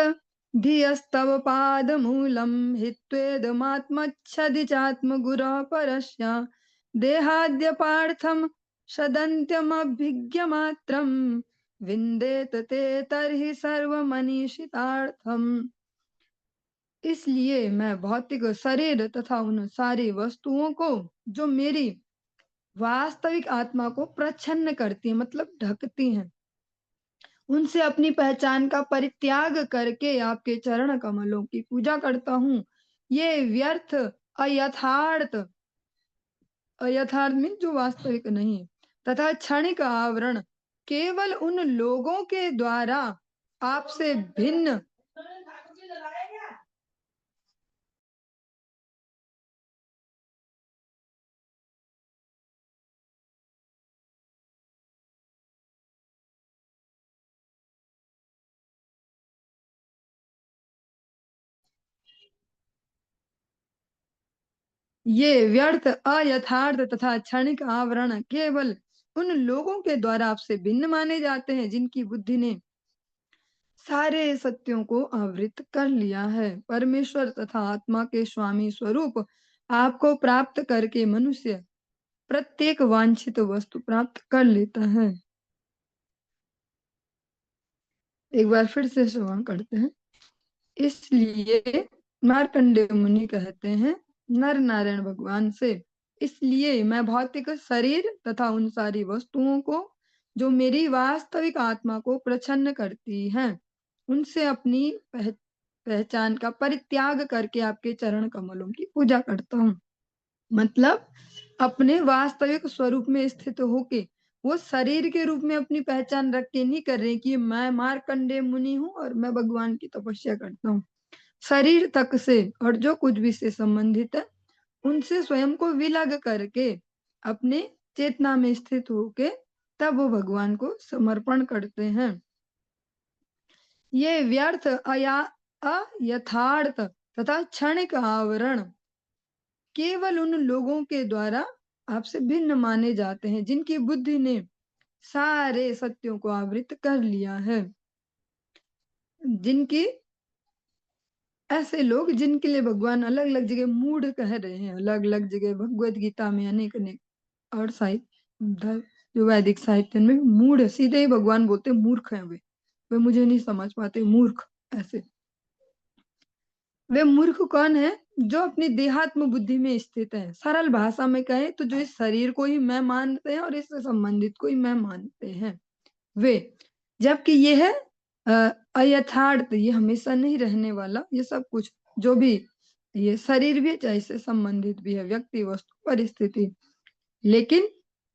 धियस्तव पादमूलं हित्वेदमात्मच्छदि चात्मगुरः परस्य देहाद्य पार्थं सदन्त्यमभिज्ञमात्रं विन्देत ते तर्हि सर्वमनीषितार्थम्। इसलिए मैं भौतिक शरीर तथा उन सारी वस्तुओं को जो मेरी वास्तविक आत्मा को प्रच्छन्न करती है, मतलब ढकती हैं, उनसे अपनी पहचान का परित्याग करके आपके चरण कमलों की पूजा करता हूँ। ये व्यर्थ अयथार्थ, अयथार्थ मीन जो वास्तविक नहीं है, तथा क्षणिक आवरण केवल उन लोगों के द्वारा आपसे भिन्न ये व्यर्थ अयथार्थ तथा क्षणिक आवरण केवल उन लोगों के द्वारा आपसे भिन्न माने जाते हैं जिनकी बुद्धि ने सारे सत्यों को आवृत कर लिया है। परमेश्वर तथा आत्मा के स्वामी स्वरूप आपको प्राप्त करके मनुष्य प्रत्येक वांछित वस्तु प्राप्त कर लेता है। एक बार फिर से श्रवण करते हैं। इसलिए मार्कंडेय मुनि कहते हैं नर नारायण भगवान से, इसलिए मैं भौतिक शरीर तथा उन सारी वस्तुओं को जो मेरी वास्तविक आत्मा को प्रसन्न करती हैं, उनसे अपनी पहचान का परित्याग करके आपके चरण कमलों की पूजा करता हूँ। मतलब अपने वास्तविक स्वरूप में स्थित होके, वो शरीर के रूप में अपनी पहचान रख के नहीं कर रहे कि मैं मार्कंडेय मुनि हूँ और मैं भगवान की तपस्या करता हूँ। शरीर तक से और जो कुछ भी से संबंधित है उनसे स्वयं को विलग करके अपने चेतना में स्थित होके तब वो भगवान को समर्पण करते हैं। ये व्यर्थ अयथार्थ तथा क्षणिक आवरण केवल उन लोगों के द्वारा आपसे भिन्न माने जाते हैं जिनकी बुद्धि ने सारे सत्यों को आवृत कर लिया है। जिनकी ऐसे लोग जिनके लिए भगवान अलग अलग जगह मूढ़ कह रहे हैं, अलग अलग जगह भगवत गीता में अनेक अनेक और साहित्य जो वैदिक साहित्य में मूढ़ सीधे ही भगवान बोलते मूर्ख हैं वे मुझे नहीं समझ पाते मूर्ख। ऐसे वे मूर्ख कौन है? जो अपनी देहात्म बुद्धि में स्थित है। सरल भाषा में कहें तो जो इस शरीर को ही मैं मानते हैं और इससे संबंधित को ही मैं मानते हैं वे, जबकि ये है अयथार्थ, ये हमेशा नहीं रहने वाला। ये सब कुछ जो भी ये शरीर भी चाहे इससे संबंधित भी है, व्यक्ति वस्तु परिस्थिति, लेकिन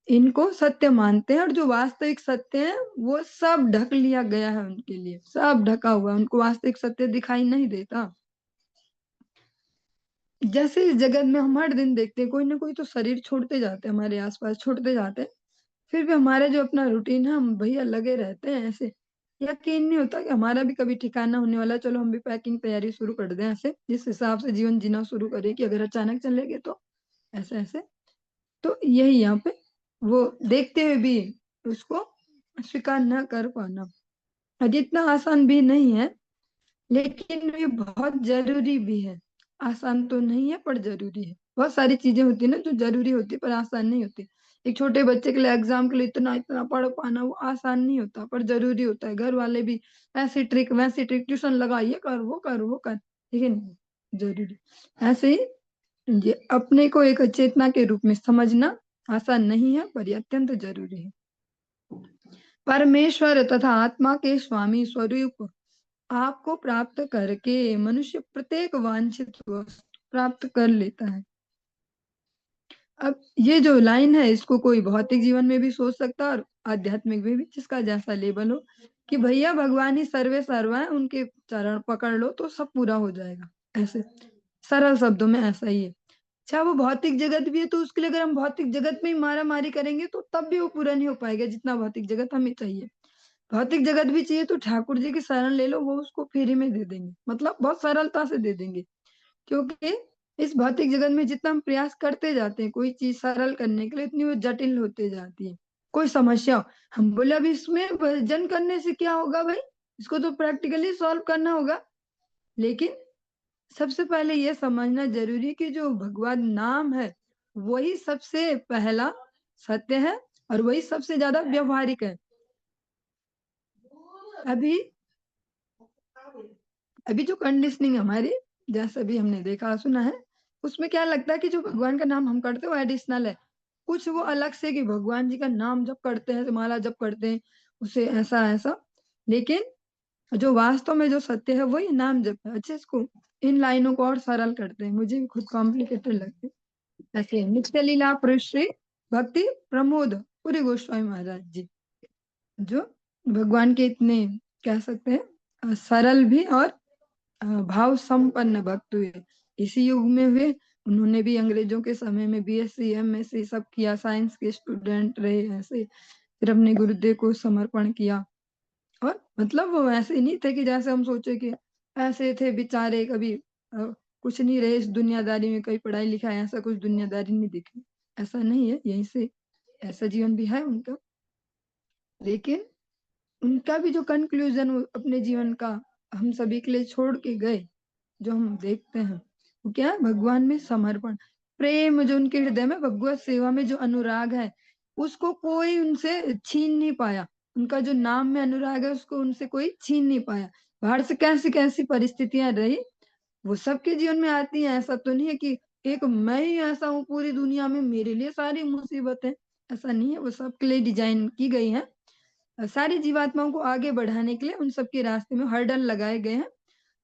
इनको सत्य मानते हैं और जो वास्तविक सत्य है वो सब ढक लिया गया है उनके लिए, सब ढका हुआ है, उनको वास्तविक सत्य दिखाई नहीं देता। जैसे इस जगत में हम हर दिन देखते हैं कोई ना कोई तो शरीर छोड़ते जाते हैं, हमारे आसपास छोड़ते जाते हैं, फिर भी हमारा जो अपना रूटीन है हम भैया लगे रहते हैं ऐसे। यकीन नहीं होता कि हमारा भी कभी ठिकाना होने वाला, चलो हम भी पैकिंग तैयारी शुरू कर दें ऐसे, जिस हिसाब से जीवन जीना शुरू करें कि अगर अचानक चले गए तो ऐसे ऐसे। तो यही यहाँ पे वो देखते हुए भी उसको स्वीकार न कर पाना, और जितना आसान भी नहीं है लेकिन ये बहुत जरूरी भी है। आसान तो नहीं है पर जरूरी है। बहुत सारी चीजें होती है ना जो जरूरी होती है पर आसान नहीं होती। एक छोटे बच्चे के लिए एग्जाम के लिए इतना इतना पढ़ पाना वो आसान नहीं होता पर जरूरी होता है। घर वाले भी ऐसी ट्रिक वैसी ट्रिक, ट्यूशन लगा, ये कर वो कर वो कर, लेकिन जरूरी। ऐसे ही ये अपने को एक चेतना के रूप में समझना, आसान नहीं है पर यह अत्यंत जरूरी है। परमेश्वर तथा आत्मा के स्वामी स्वरूप आपको प्राप्त करके मनुष्य प्रत्येक वांछित वस्तु प्राप्त कर लेता है। अब ये जो लाइन है इसको कोई भौतिक जीवन में भी सोच सकता है और आध्यात्मिक में भी, जिसका जैसा लेबल हो, कि भैया भगवान ही सर्वे सर्वा है, उनके चरण पकड़ लो तो सब पूरा हो जाएगा। ऐसे सरल शब्दों में ऐसा ही है। अच्छा, वो भौतिक जगत भी है तो उसके लिए अगर हम भौतिक जगत में ही मारा मारी करेंगे तो तब भी वो पूरा नहीं हो पाएगा जितना भौतिक जगत हमें चाहिए। भौतिक जगत भी चाहिए तो ठाकुर जी की शरण ले लो, वो उसको फ्री में दे देंगे, मतलब बहुत सरलता से दे देंगे। क्योंकि इस भौतिक जगत में जितना हम प्रयास करते जाते हैं कोई चीज सरल करने के लिए, इतनी वो जटिल होते जाती है। कोई समस्या हो, हम बोले अभी इसमें भजन करने से क्या होगा भाई, इसको तो प्रैक्टिकली सॉल्व करना होगा। लेकिन सबसे पहले ये समझना जरूरी है कि जो भगवान नाम है वही सबसे पहला सत्य है और वही सबसे ज्यादा व्यवहारिक है। अभी अभी जो कंडीशनिंग हमारी, जैसा भी हमने देखा सुना है, उसमें क्या लगता है कि जो भगवान का नाम हम करते हैं वो एडिशनल है। कुछ वो अलग से कि भगवान जी का नाम जब करते हैं तो माला जब करते हैं उसे ऐसा ऐसा। लेकिन जो वास्तव में जो सत्य है वही नाम जप है। अच्छे, इसको इन लाइनों को और सरल करते हैं, मुझे भी खुद कॉम्प्लिकेटेड लगते हैं। ऐसे नित्य लीला पुरुष श्री भक्ति प्रमोद पूरी गोस्वामी महाराज जी, जो भगवान के इतने कह सकते हैं सरल भी और भाव संपन्न भक्त हुए। इसी युग में हुए। उन्होंने भी अंग्रेजों के समय में बीएससी एमएससी सब किया, साइंस के स्टूडेंट रहे ऐसे, फिर अपने गुरुदेव को समर्पण किया। और मतलब वो ऐसे नहीं थे कि जैसे हम सोचे कि ऐसे थे बेचारे, कभी कुछ नहीं रहे इस दुनियादारी में, कहीं पढ़ाई लिखाई ऐसा कुछ दुनियादारी नहीं दिखी। ऐसा नहीं है, यहीं से ऐसा जीवन भी है उनका। लेकिन उनका भी जो कंक्लूजन अपने जीवन का हम सभी के लिए छोड़ के गए, जो हम देखते हैं वो क्या है, भगवान में समर्पण, प्रेम जो उनके हृदय में, भगवत सेवा में जो अनुराग है उसको कोई उनसे छीन नहीं पाया। उनका जो नाम में अनुराग है उसको उनसे कोई छीन नहीं पाया। बाहर से कैसी कैसी परिस्थितियां रही वो सबके जीवन में आती हैं। ऐसा तो नहीं है कि एक मैं ही ऐसा हूँ पूरी दुनिया में, मेरे लिए सारी मुसीबतें, ऐसा नहीं है। वो सबके लिए डिजाइन की गई है। सारी जीवात्माओं को आगे बढ़ाने के लिए उन सबके रास्ते में हर्डल लगाए गए हैं।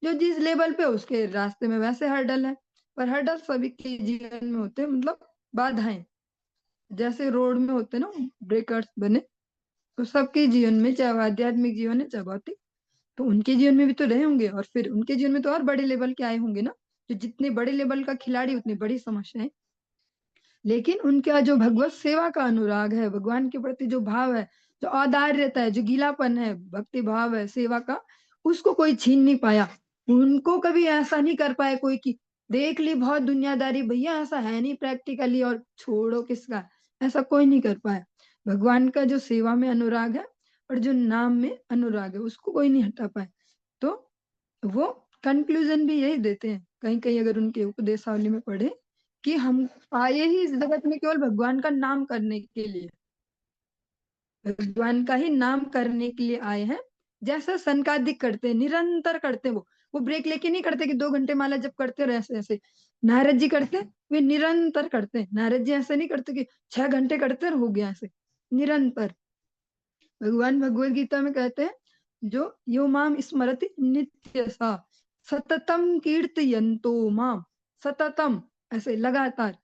जो जिस लेवल पे उसके रास्ते में वैसे हर्डल है। पर हर्डल सभी के जीवन में होते हैं, मतलब बाधाएं जैसे रोड में होते हैं ना ब्रेकर्स बने, तो सबके जीवन में, चाहे वो आध्यात्मिक जीवन है चाहे भौतिक, तो उनके जीवन में भी तो रहे होंगे। और फिर उनके जीवन में तो और बड़े लेवल के आए होंगे ना। जो जितने बड़े लेवल का खिलाड़ी उतनी बड़ी समस्याएं। लेकिन उनका जो भगवत सेवा का अनुराग है, भगवान के प्रति जो भाव है, जो औदार्यता है, जो गीलापन है, भक्ति भाव है सेवा का, उसको कोई छीन नहीं पाया। उनको कभी ऐसा नहीं कर पाए कोई कि देख ली बहुत दुनियादारी, भैया ऐसा है नहीं प्रैक्टिकली और छोड़ो किसका, ऐसा कोई नहीं कर पाया। भगवान का जो सेवा में अनुराग है और जो नाम में अनुराग है उसको कोई नहीं हटा पाए। तो वो कंक्लूजन भी यही देते हैं कहीं कहीं, अगर उनके उपदेशावली में पढ़े, कि हम आए ही इस जगत में केवल भगवान का नाम करने के लिए, भगवान का ही नाम करने के लिए आए हैं। जैसा सनकादिक करते हैं, निरंतर करते हैं। वो ब्रेक लेके नहीं करते कि 2 घंटे माला जब करते रहे, ऐसे ऐसे नारद जी करते हैं, वे निरंतर करते हैं। नारद जी ऐसे नहीं करते कि 6 घंटे करते और हो गया, ऐसे निरंतर। भगवान भगवत गीता में कहते हैं जो यो माम स्मरति नित्य सा सततम कीर्तयन्तो माम, सततम ऐसे लगातार।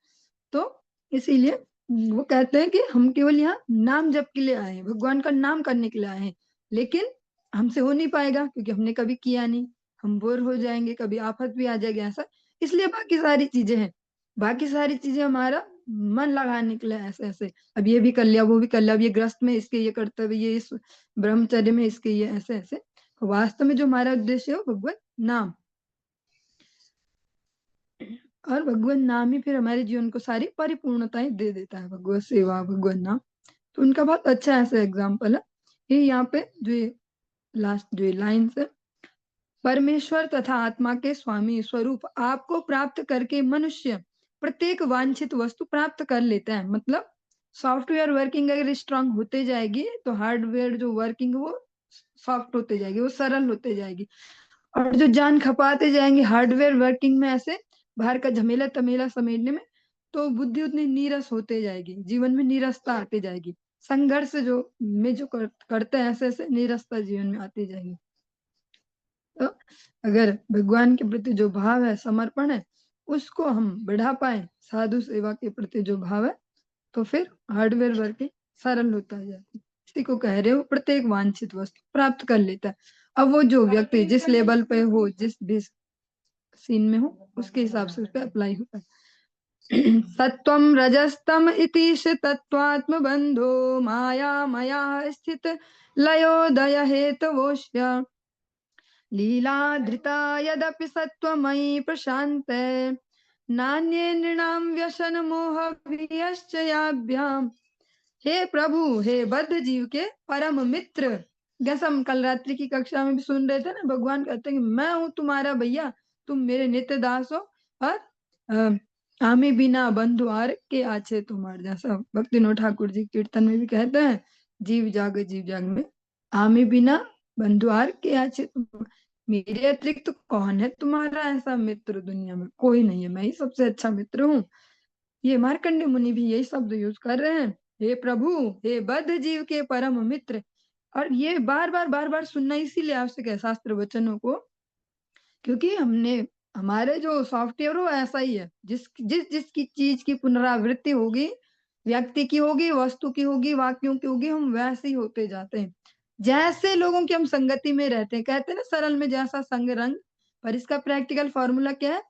तो इसीलिए वो कहते हैं कि हम केवल यहाँ नाम जप के लिए आए हैं, भगवान का नाम करने के लिए आए हैं। लेकिन हमसे हो नहीं पाएगा क्योंकि हमने कभी किया नहीं, हम बोर हो जाएंगे, कभी आफत भी आ जाएगी ऐसा। इसलिए बाकी सारी चीजें हैं, बाकी सारी चीजें हमारा मन लगाने के लिए ऐसे ऐसे, अब ये भी कर लिया वो भी कर लिया, अब ये गृहस्थ में इसके ये कर्तव्य, ये इस ब्रह्मचर्य में इसके ये ऐसे ऐसे। वास्तव में जो हमारा उद्देश्य है वो भगवत नाम, और भगवान नाम ही फिर हमारे जीवन को सारी परिपूर्णताएं दे देता है, भगवत सेवा भगवान नाम। तो उनका बहुत अच्छा ऐसा एग्जाम्पल है ये यहाँ पे जो ये लास्ट जो लाइन है, परमेश्वर तथा आत्मा के स्वामी स्वरूप आपको प्राप्त करके मनुष्य प्रत्येक वांछित वस्तु प्राप्त कर लेता है। मतलब सॉफ्टवेयर वर्किंग अगर स्ट्रांग होते जाएगी तो हार्डवेयर जो वर्किंग वो सॉफ्ट होते जाएगी, वो सरल होते जाएगी। और जो जान खपाते जाएंगे हार्डवेयर वर्किंग में, ऐसे बाहर का झमेला तमेला समेटने में, तो बुद्धि उतनी नीरस होते जाएगी, जीवन में नीरसता आती जाएगी। संघर्ष जो करते हैं ऐसे ऐसे नीरसता जीवन में आती जाएगी। तो अगर भगवान के प्रति जो भाव है, समर्पण है, उसको हम बढ़ा पाए, साधु सेवा के प्रति जो भाव है, तो फिर हार्डवेयर वर्क सरल होता जाता है। इसी को कह रहे हो, प्रत्येक वांछित वस्तु प्राप्त कर लेता है। अब वो जो व्यक्ति जिस लेवल पे हो, जिस भी सीन में हो, उसके हिसाब से उस पर अप्लाई होता है। सत्वं रजस्तम इति तत्वात्म बंधो माया मया स्थित लयोदय हेतवोश्य लीला धृता यदपि सत्वमयि प्रशान्ते नान्ये नृणां व्यसन मोह याभ्याम। हे प्रभु, हे बद्ध जीव के परम मित्र। जैसा हम कल रात्रि की कक्षा में भी सुन रहे थे ना, भगवान कहते हैं कि मैं हूं तुम्हारा भैया, तुम मेरे नित्य दास हो, और आमी बिना बंधु आर के आछे तुम्हारे। जैसा भक्तिनोद ठाकुर जी कीर्तन में भी कहते हैं, जीव जाग में आमी बिना बंधु आर के आछे तुम, मेरे अतिरिक्त तो कौन है तुम्हारा ऐसा मित्र, दुनिया में कोई नहीं है, मैं ही सबसे अच्छा मित्र हूँ। ये मार्कंडेय मुनि भी यही शब्द यूज कर रहे हैं, हे प्रभु, हे बद्ध जीव के परम मित्र। और ये बार बार सुनना इसीलिए आवश्यक है शास्त्र वचनों को, क्योंकि हमारे जो सॉफ्टवेयर हो ऐसा ही है, जिसकी चीज की पुनरावृत्ति होगी, व्यक्ति की होगी, वस्तु की होगी, वाक्यों की होगी, हम वैसे ही होते जाते हैं। जैसे लोगों की हम संगति में रहते हैं, कहते हैं ना सरल में जैसा संग रंग, पर इसका प्रैक्टिकल फॉर्मूला क्या है?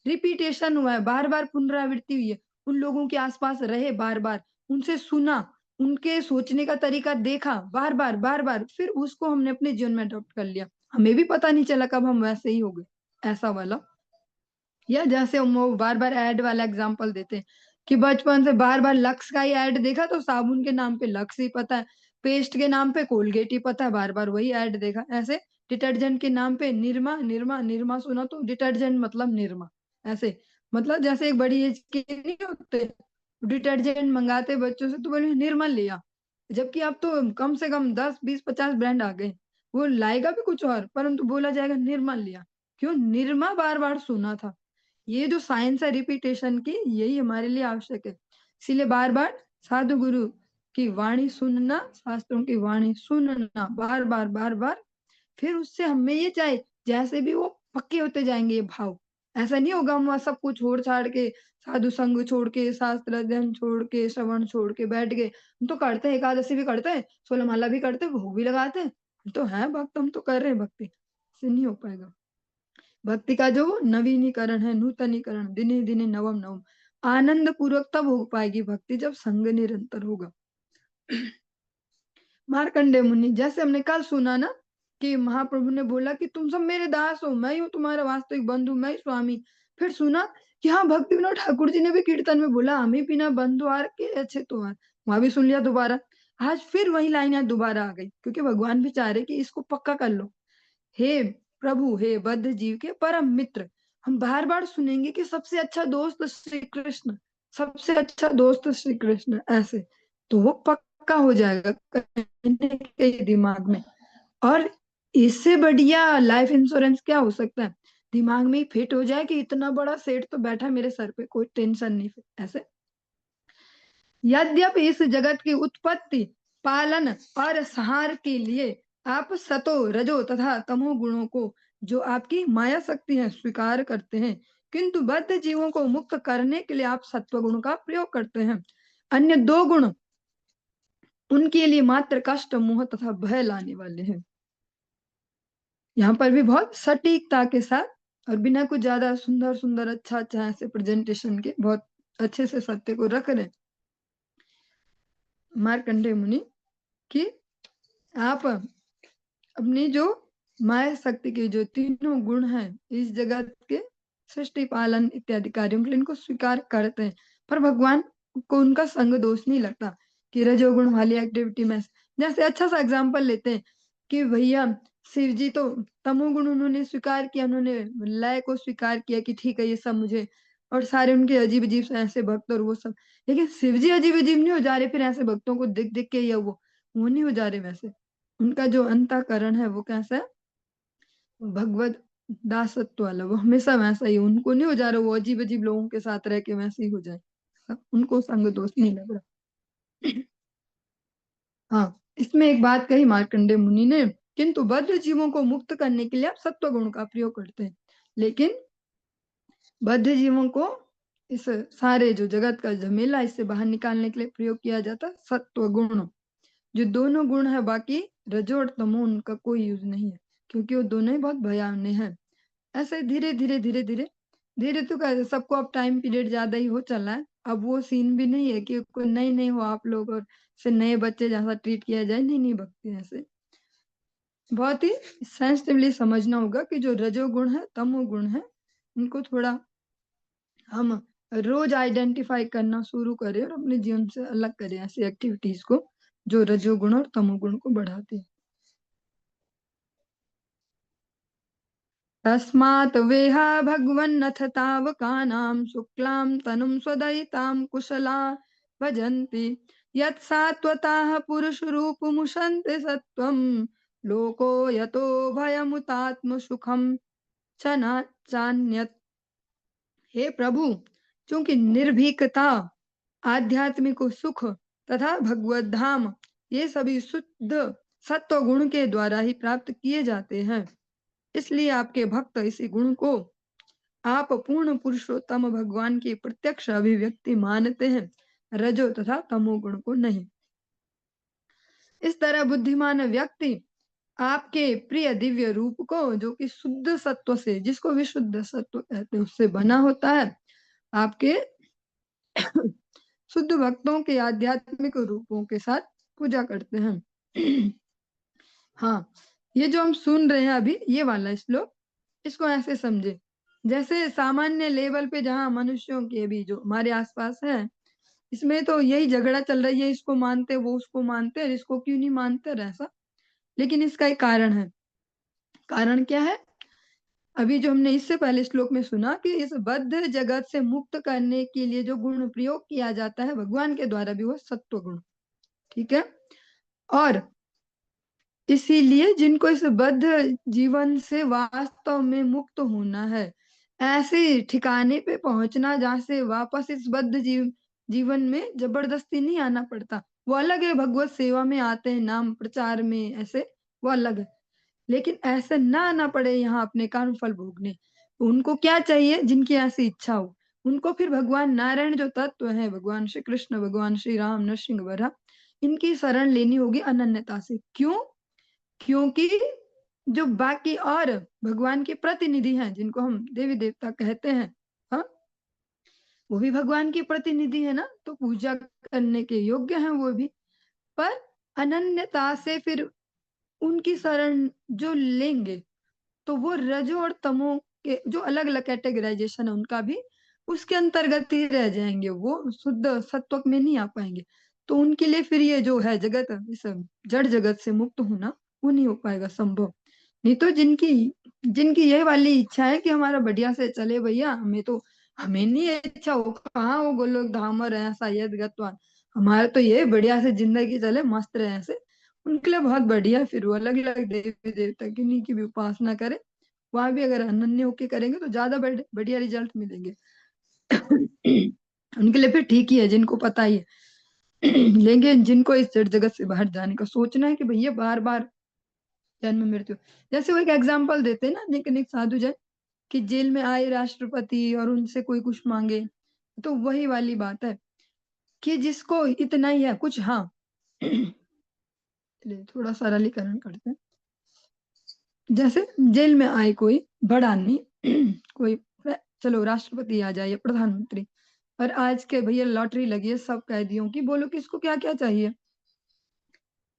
रिपीटेशन हुआ है, बार बार पुनरावृत्ति हुई है, उन लोगों के आसपास रहे, बार बार उनसे सुना, उनके सोचने का तरीका देखा, बार बार, फिर उसको हमने अपने जीवन में अडॉप्ट कर लिया, हमें भी पता नहीं चला कब हम वैसे ही हो गए, ऐसा वाला। या जैसे हम वो बार बार ऐड वाला एग्जांपल देते हैं कि बचपन से बार बार लक्स का ही ऐड देखा, तो साबुन के नाम पे लक्स ही पता है, पेस्ट के नाम पे कोलगेट ही पता है, बार बार वही ऐड देखा। ऐसे डिटर्जेंट के नाम पे निरमा निरमा निरमा सुना तो डिटर्जेंट मतलब निरमा। ऐसे मतलब जैसे एक बड़ी एज के नहीं होते, डिटर्जेंट मंगाते बच्चों से तो बोले निर्मल लिया, जबकि अब तो कम से कम 10 20 50 ब्रांड आ गए, वो लाएगा भी कुछ और, परंतु बोला जाएगा निर्मल लिया। क्यों? निरमा बार बार सुना था। ये जो साइंस है रिपीटेशन की, यही हमारे लिए आवश्यक है। इसीलिए बार बार साधु गुरु की वाणी सुनना, शास्त्रों की वाणी सुनना, बार बार, फिर उससे हमें ये चाहे जैसे भी वो पक्के होते जाएंगे ये भाव। ऐसा नहीं होगा हम वहां सब कुछ छोड़ छाड़ के, साधु संग छोड़ के, शास्त्र अध्ययन छोड़ के, श्रवण छोड़ के बैठ गए। हम तो करते हैं, एकादशी भी करते हैं, 16 माला भी करते हैं, भोग भी लगाते हैं, हम तो है भक्त, हम तो कर रहे हैं भक्ति। से नहीं हो पाएगा। भक्ति का जो नवीनीकरण है, नूतनीकरण, दिने दिने नवम नवम, आनंद पूर्वक तब हो पाएगी भक्ति जब संग निरंतर होगा। मार्कंडेय मुनि, जैसे हमने कल सुना ना कि महाप्रभु ने बोला कि तुम सब मेरे दास हो, मैं ही हूँ तुम्हारा वास्तविक बंधु, मैं ही स्वामी। फिर सुना कि हाँ, भक्ति विनोद ठाकुर जी ने भी कीर्तन में बोला, हमें बिना बंधु आर के अच्छे तो आर, वहां भी सुन लिया दोबारा। आज फिर वही लाइन यहाँ दोबारा आ गई, क्योंकि भगवान भी चाह रहे कि इसको पक्का कर लो। हे प्रभु, हे बद्ध जीव के परम मित्र। हम बार बार सुनेंगे कि सबसे अच्छा दोस्त श्री कृष्ण, सबसे अच्छा दोस्त श्री कृष्ण, ऐसे तो वो पक्का हो जाएगा कहीं न कहीं दिमाग में। और इससे बढ़िया लाइफ इंश्योरेंस क्या हो सकता है? दिमाग में ही फिट हो जाए कि इतना बड़ा सेठ तो बैठा है मेरे सर पे, कोई टेंशन नहीं, ऐसे। यद्यपि इस जगत की उत्पत्ति, पालन और संहार के लिए आप सतो, रजो तथा तमो गुणों को, जो आपकी माया शक्ति है, स्वीकार करते हैं, किंतु बद्ध जीवों को मुक्त करने के लिए आप सत्व गुण का प्रयोग करते हैं। अन्य दो गुण उनके लिए मात्र कष्ट, मोह तथा भय लाने वाले हैं। यहाँ पर भी बहुत सटीकता के साथ और बिना कुछ ज्यादा सुंदर सुंदर अच्छा अच्छा ऐसे प्रेजेंटेशन के बहुत अच्छे से सत्य को रख रहे मार्कंडेय मुनि कि आप अपनी जो माया शक्ति के जो तीनों गुण हैं, इस जगत के सृष्टि पालन इत्यादि कार्यों के लिए इनको स्वीकार करते हैं, पर भगवान को उनका संग दोष नहीं लगता कि रजोगुण वाली एक्टिविटी में। जैसे अच्छा सा एग्जांपल लेते हैं कि भैया शिव जी तो तमोगुण उन्होंने स्वीकार किया, उन्होंने लय को स्वीकार किया कि ठीक है ये सब मुझे, और सारे उनके अजीब अजीब से ऐसे भक्त और वो सब, लेकिन शिव जी अजीब अजीब नहीं हो जा रहे फिर ऐसे भक्तों को दिख दिख के, या वो नहीं हो जा रहे वैसे। उनका जो अंतःकरण है वो कैसा है? भगवत दासत्व वाला, वो हमेशा वैसा ही, उनको नहीं हो जा रहा वो अजीब अजीब लोगों के साथ रह के वैसे ही हो जाए। उनको संग दोष नहीं लग रहा। हाँ, इसमें एक बात कही मार्कंडेय मुनि ने, किंतु बद्ध जीवों को मुक्त करने के लिए आप सत्व गुण का प्रयोग करते हैं, लेकिन बद्ध जीवों को इस सारे जो जगत का झमेला इससे बाहर निकालने के लिए प्रयोग किया जाता है सत्व गुण। जो दोनों गुण है, बाकी रजो और तमो, उनका कोई यूज नहीं है, क्योंकि वो दोनों ही बहुत भयावने हैं। ऐसे धीरे धीरे धीरे धीरे धीरे तो कहते सबको अब टाइम पीरियड ज्यादा ही हो चला है। अब वो सीन भी नहीं है कि कोई नई नई हो आप लोग और से नए बच्चे जैसा ट्रीट किया जाए, नहीं नहीं भक्ति ऐसे। बहुत ही सेंसिटिवली समझना होगा कि जो रजोगुण है तमोगुण है, उनको थोड़ा हम रोज आइडेंटिफाई करना शुरू करें और अपने जीवन से अलग करें ऐसी एक्टिविटीज को जो रजोगुण और तमोगुण को बढ़ाती है। तस्मात् वेहा भगवन्नथ तावकानां शुक्लां तनुं स्वदयितां कुशला भजन्ति यत् सात्वताः पुरुषरूपमुशन्ति सत्वं लोको यतो भयमुतात्मसुखं च न चान्यत्। हे प्रभु, क्योंकि निर्भीकता, आध्यात्मिक सुख तथा भगवत धाम ये सभी शुद्ध सत्व गुण के द्वारा ही प्राप्त किए जाते हैं, इसलिए आपके भक्त इसी गुण को आप पूर्ण पुरुषोत्तम भगवान की प्रत्यक्ष अभिव्यक्ति मानते हैं, रजो तथा तमो गुण को नहीं। इस तरह बुद्धिमान व्यक्ति आपके प्रिय दिव्य रूप को, जो कि शुद्ध सत्व से, जिसको विशुद्ध सत्व कहते हैं, उससे बना होता है, आपके शुद्ध भक्तों के आध्यात्मिक रूपों के साथ पूजा करते हैं। हाँ, ये जो हम सुन रहे हैं अभी ये वाला श्लोक, इसको ऐसे समझे जैसे सामान्य लेवल पे जहाँ मनुष्यों के भी जो हमारे आसपास है, इसमें तो यही झगड़ा चल रही है, इसको मानते वो उसको मानते, और इसको क्यों नहीं मानते ऐसा। लेकिन इसका एक कारण है। कारण क्या है? अभी जो हमने इससे पहले श्लोक में सुना कि इस बद्ध जगत से मुक्त करने के लिए जो गुण प्रयोग किया जाता है भगवान के द्वारा भी, वो सत्व गुण, ठीक है। और इसीलिए जिनको इस बद्ध जीवन से वास्तव में मुक्त होना है, ऐसे ठिकाने पे पहुंचना जहां से वापस इस बद्ध जीवन में जबरदस्ती नहीं आना पड़ता, वो अलग है। भगवत सेवा में आते हैं, नाम प्रचार में, ऐसे वो अलग है। लेकिन ऐसे ना आना पड़े यहाँ अपने कर्म फल भोगने, उनको क्या चाहिए? जिनकी ऐसी इच्छा हो, उनको फिर भगवान नारायण जो तत्व है, भगवान श्री कृष्ण, भगवान श्री राम, नरसिंह वरा, इनकी शरण लेनी होगी अनन्यता से। क्यों? क्योंकि जो बाकी और भगवान के प्रतिनिधि हैं, जिनको हम देवी देवता कहते हैं, हाँ, वो भी भगवान के प्रतिनिधि है ना, तो पूजा करने के योग्य हैं वो भी। पर अनन्यता से फिर उनकी शरण जो लेंगे, तो वो रजो और तमो के जो अलग अलग कैटेगराइजेशन है उनका भी उसके अंतर्गत ही रह जाएंगे, वो शुद्ध सत्व में नहीं आ पाएंगे। तो उनके लिए फिर ये जो है जगत, इस जड़ जगत से मुक्त होना, वो नहीं हो पाएगा संभव। नहीं तो जिनकी जिनकी ये वाली इच्छा है कि हमारा बढ़िया से चले भैया, हमें नहीं इच्छा हो कहाँ वो गोलोक धाम और ऐसा यद गतवान, हमारा तो ये बढ़िया से जिंदगी चले, मस्त रहे ऐसे, उनके लिए बहुत बढ़िया। फिर वो अलग अलग देवी देवता किन्हीं की भी उपासना करे, वहां भी अगर अनन्य होके करेंगे तो ज्यादा बढ़िया रिजल्ट मिलेंगे। उनके लिए फिर ठीक ही है, जिनको पता ही है। लेकिन जिनको इस जड़ जगत से बाहर जाने का सोचना है कि भैया बार बार जन्म मृत्यु, जैसे वो एक एग्जाम्पल देते हैं ना, निक निक साधु जन, कि जेल में आए राष्ट्रपति और उनसे कोई कुछ मांगे, तो वही वाली बात है कि जिसको इतना ही है कुछ, हाँ। चलिए थोड़ा सरलीकरण करते हैं। जैसे जेल में आए कोई बड़ा आदमी, कोई चलो राष्ट्रपति आ जाए या प्रधानमंत्री, और आज के भैया लॉटरी लगी है सब कैदियों की, बोलो किसको क्या क्या चाहिए।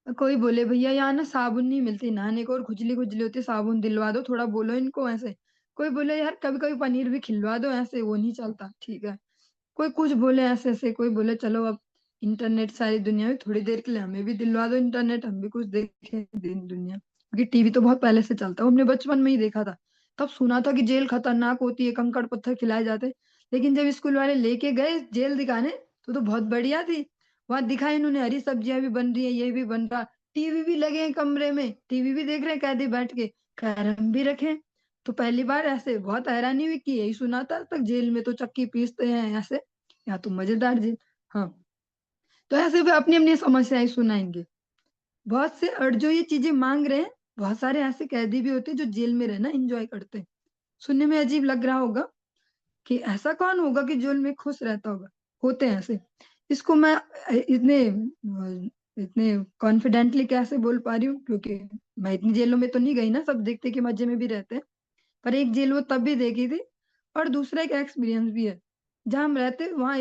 कोई बोले भैया यहाँ ना साबुन नहीं मिलती नहाने को और खुजली खुजली होती है, साबुन दिलवा दो थोड़ा, बोलो इनको ऐसे। कोई बोले यार कभी कभी पनीर भी खिलवा दो, ऐसे वो नहीं चलता, ठीक है। कोई कुछ बोले ऐसे ऐसे, कोई बोले चलो अब इंटरनेट सारी दुनिया में, थोड़ी देर के लिए हमें भी दिलवा दो इंटरनेट, हम भी कुछ देखें दिन दुनिया, क्योंकि टीवी तो बहुत पहले से चलता है, हमने बचपन में ही देखा था। तब सुना था कि जेल खतरनाक होती है, कंकड़ पत्थर खिलाए जाते। लेकिन जब स्कूल वाले लेके गए जेल दिखाने, तो बहुत बढ़िया थी। वहां दिखाई इन्होंने, हरी सब्जियां भी बन रही है, ये भी बन रहा, टीवी भी लगे हैं कमरे में, टीवी भी देख रहे हैं कैदी बैठ के, खैर हम भी रखे। तो पहली बार ऐसे बहुत हैरानी हुई कि यही सुना था तक जेल में तो चक्की पीसते हैं ऐसे। या तो मजेदार जेल। हाँ, तो ऐसे वे अपनी अपनी समस्याएं सुनाएंगे बहुत से। और जो ये चीजें मांग रहे हैं, बहुत सारे ऐसे कैदी भी होते हैं जो जेल में रहना एंजॉय करते हैं। सुनने में अजीब लग रहा होगा कि ऐसा कौन होगा कि जेल में खुश रहता होगा। होते हैं ऐसे। इसको मैं इतने कॉन्फिडेंटली कैसे बोल पा रही हूँ, क्योंकि मैं इतनी जेलों में तो नहीं गई ना, सब देखते कि मजे में भी रहते हैं। पर एक जेल वो तब भी देखी थी। और दूसरा एक एक्सपीरियंस भी है। जहाँ हम रहते वहाँ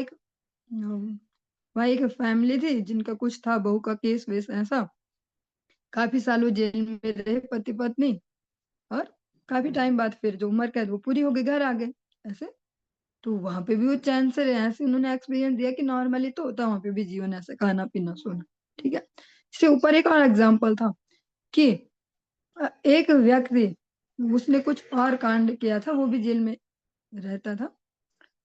एक फैमिली थी जिनका कुछ था, बहू का केस वेस ऐसा। काफी सालों जेल में रहे पति पत्नी। और काफी टाइम बाद फिर जो उम्र कैद वो पूरी हो गई, घर आ गए ऐसे। तो वहां पे भी वो चैन से रहे ऐसे। उन्होंने एक्सपीरियंस दिया कि नॉर्मली तो होता है वहां पे भी जीवन ऐसे, खाना पीना सोना। ठीक है। इससे ऊपर एक और एग्जाम्पल था कि एक व्यक्ति, उसने कुछ और कांड किया था, वो भी जेल में रहता था।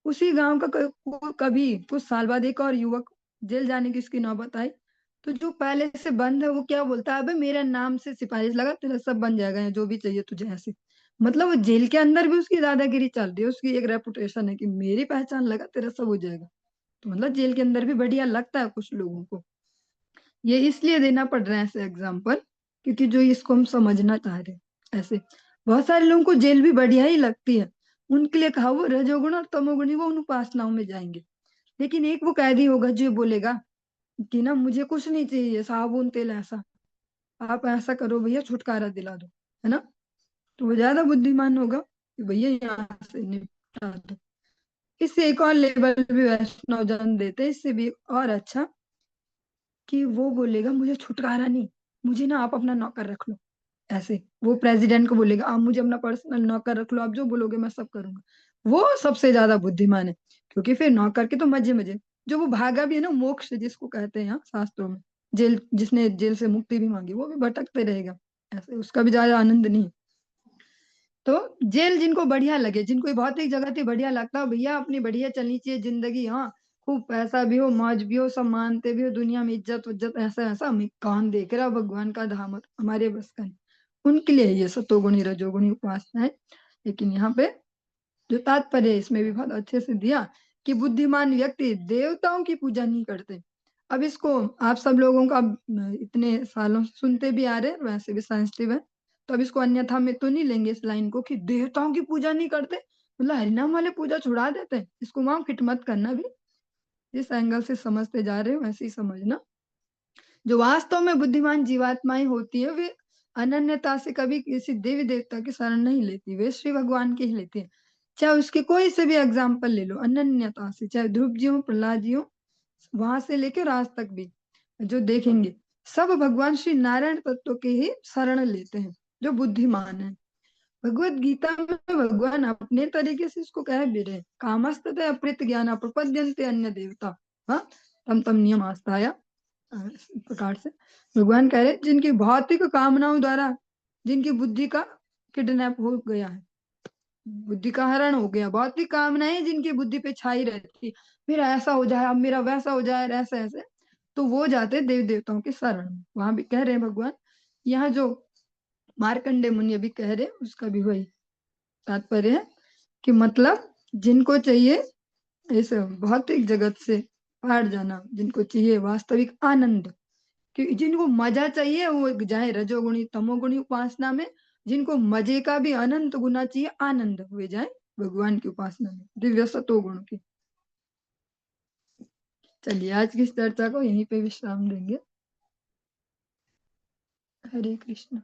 उसी गांव का कभी कुछ साल बाद एक और युवक जेल जाने की उसकी नौबत आई। तो जो पहले से बंद है वो क्या बोलता है, अबे मेरे नाम से सिफारिश लगा, तेरा सब बन जाएगा, जो भी चाहिए तुझे ऐसे। मतलब वो जेल के अंदर भी उसकी दादागिरी चल रही है, उसकी एक रेपुटेशन है कि मेरी पहचान लगा तेरा सब हो जाएगा। तो मतलब जेल के अंदर भी बढ़िया लगता है कुछ लोगों को। ये इसलिए देना पड़ रहा है ऐसे एग्जाम्पल, क्योंकि जो इसको हम समझना चाह रहे हैं ऐसे। बहुत सारे लोगों को जेल भी बढ़िया ही लगती है। उनके लिए कहा वो रजोगुण और तमोगुणी वो उन उपासनाओं में जाएंगे। लेकिन एक वो कैदी होगा जो बोलेगा कि ना मुझे कुछ नहीं चाहिए, साबुन तेल ऐसा, आप ऐसा करो भैया छुटकारा दिला दो, है ना। तो वो ज्यादा बुद्धिमान होगा कि भैया यहाँ से निपटा दो। इससे एक और लेवल भी वैष्णव जन देते हैं, इससे भी और अच्छा, कि वो बोलेगा मुझे छुटकारा नहीं, मुझे ना आप अपना नौकर रख लो ऐसे। वो प्रेसिडेंट को बोलेगा आप मुझे अपना पर्सनल नौकर रख लो, आप जो बोलोगे मैं सब करूंगा। वो सबसे ज्यादा बुद्धिमान है। क्योंकि फिर नौकर के तो मजे मजे। जो वो भागा भी है ना, मोक्ष जिसको कहते हैं यहाँ शास्त्रों में, जेल जिसने जेल से मुक्ति भी मांगी वो भी भटकते रहेगा ऐसे, उसका भी ज्यादा आनंद नहीं। तो जेल जिनको बढ़िया लगे, जिनको ये भौतिक जगत ही बढ़िया लगता हो, भैया अपनी बढ़िया चलनी चाहिए जिंदगी, हाँ खूब पैसा भी हो, मौज भी हो, सब मानते भी हो, दुनिया में इज्जत उज्जत ऐसा ऐसा, हमें कौन देख रहा, भगवान का धाम है, हमारे बस का नहीं। उनके लिए ये सतोगुणी रजोगुणी उपासना है। लेकिन यहाँ पे जो तात्पर्य है इसमें भी बहुत अच्छे से दिया कि बुद्धिमान व्यक्ति देवताओं की पूजा नहीं करते। अब इसको आप सब लोगों का इतने सालों से सुनते भी आ रहे हैं, वैसे भी सेंसिटिव है। तो अब इसको अन्यथा में तो नहीं लेंगे इस लाइन को कि देवताओं की पूजा नहीं करते, मतलब हरिनाम वाले पूजा छुड़ा देते हैं, इसको वहां फिट मत करना भी। जिस एंगल से समझते जा रहे हो वैसे ही समझना। जो वास्तव में बुद्धिमान जीवात्माएं होती है वे अनन्यता से कभी किसी देवी देवता की शरण नहीं लेती, वे श्री भगवान की ही लेती है। चाहे उसके कोई से भी एग्जाम्पल ले लो अनन्यता से, चाहे ध्रुव जी हो, प्रहलाद जी हो, वहां से लेकर आज तक भी जो देखेंगे, सब भगवान श्री नारायण तत्व के ही शरण लेते हैं जो बुद्धिमान है। भगवत गीता में भगवान अपने तरीके से इसको कह भी रहे, कामस्तते अप्रित ज्ञान प्रपद्यन्ते अन्य देवता, हाँ तम तम नियम आस्ताया। इस प्रकार से भगवान कह रहे जिनकी भौतिक कामनाओं द्वारा जिनकी बुद्धि का किडनैप हो गया है, बुद्धि का हरण हो गया, भौतिक कामनाएं जिनकी बुद्धि पे छाई रहती, मेरा ऐसा हो जाए, अब मेरा वैसा हो जाए, ऐसे ऐसे, तो वो जाते देव देवताओं के शरण में। वहां भी कह रहे हैं भगवान, यहाँ जो मार्कंडे मुनि अभी कह रहे हैं उसका भी वही तात्पर्य है कि मतलब जिनको चाहिए इस भौतिक जगत से पार जाना, जिनको चाहिए वास्तविक आनंद, कि जिनको मजा चाहिए वो जाए रजोगुणी तमोगुणी उपासना में, जिनको मजे का भी अनंत गुना चाहिए आनंद, हुए जाए भगवान की उपासना में दिव्य सतोगुण की। चलिए आज की इस चर्चा को यहीं पे विश्राम देंगे। हरे कृष्ण।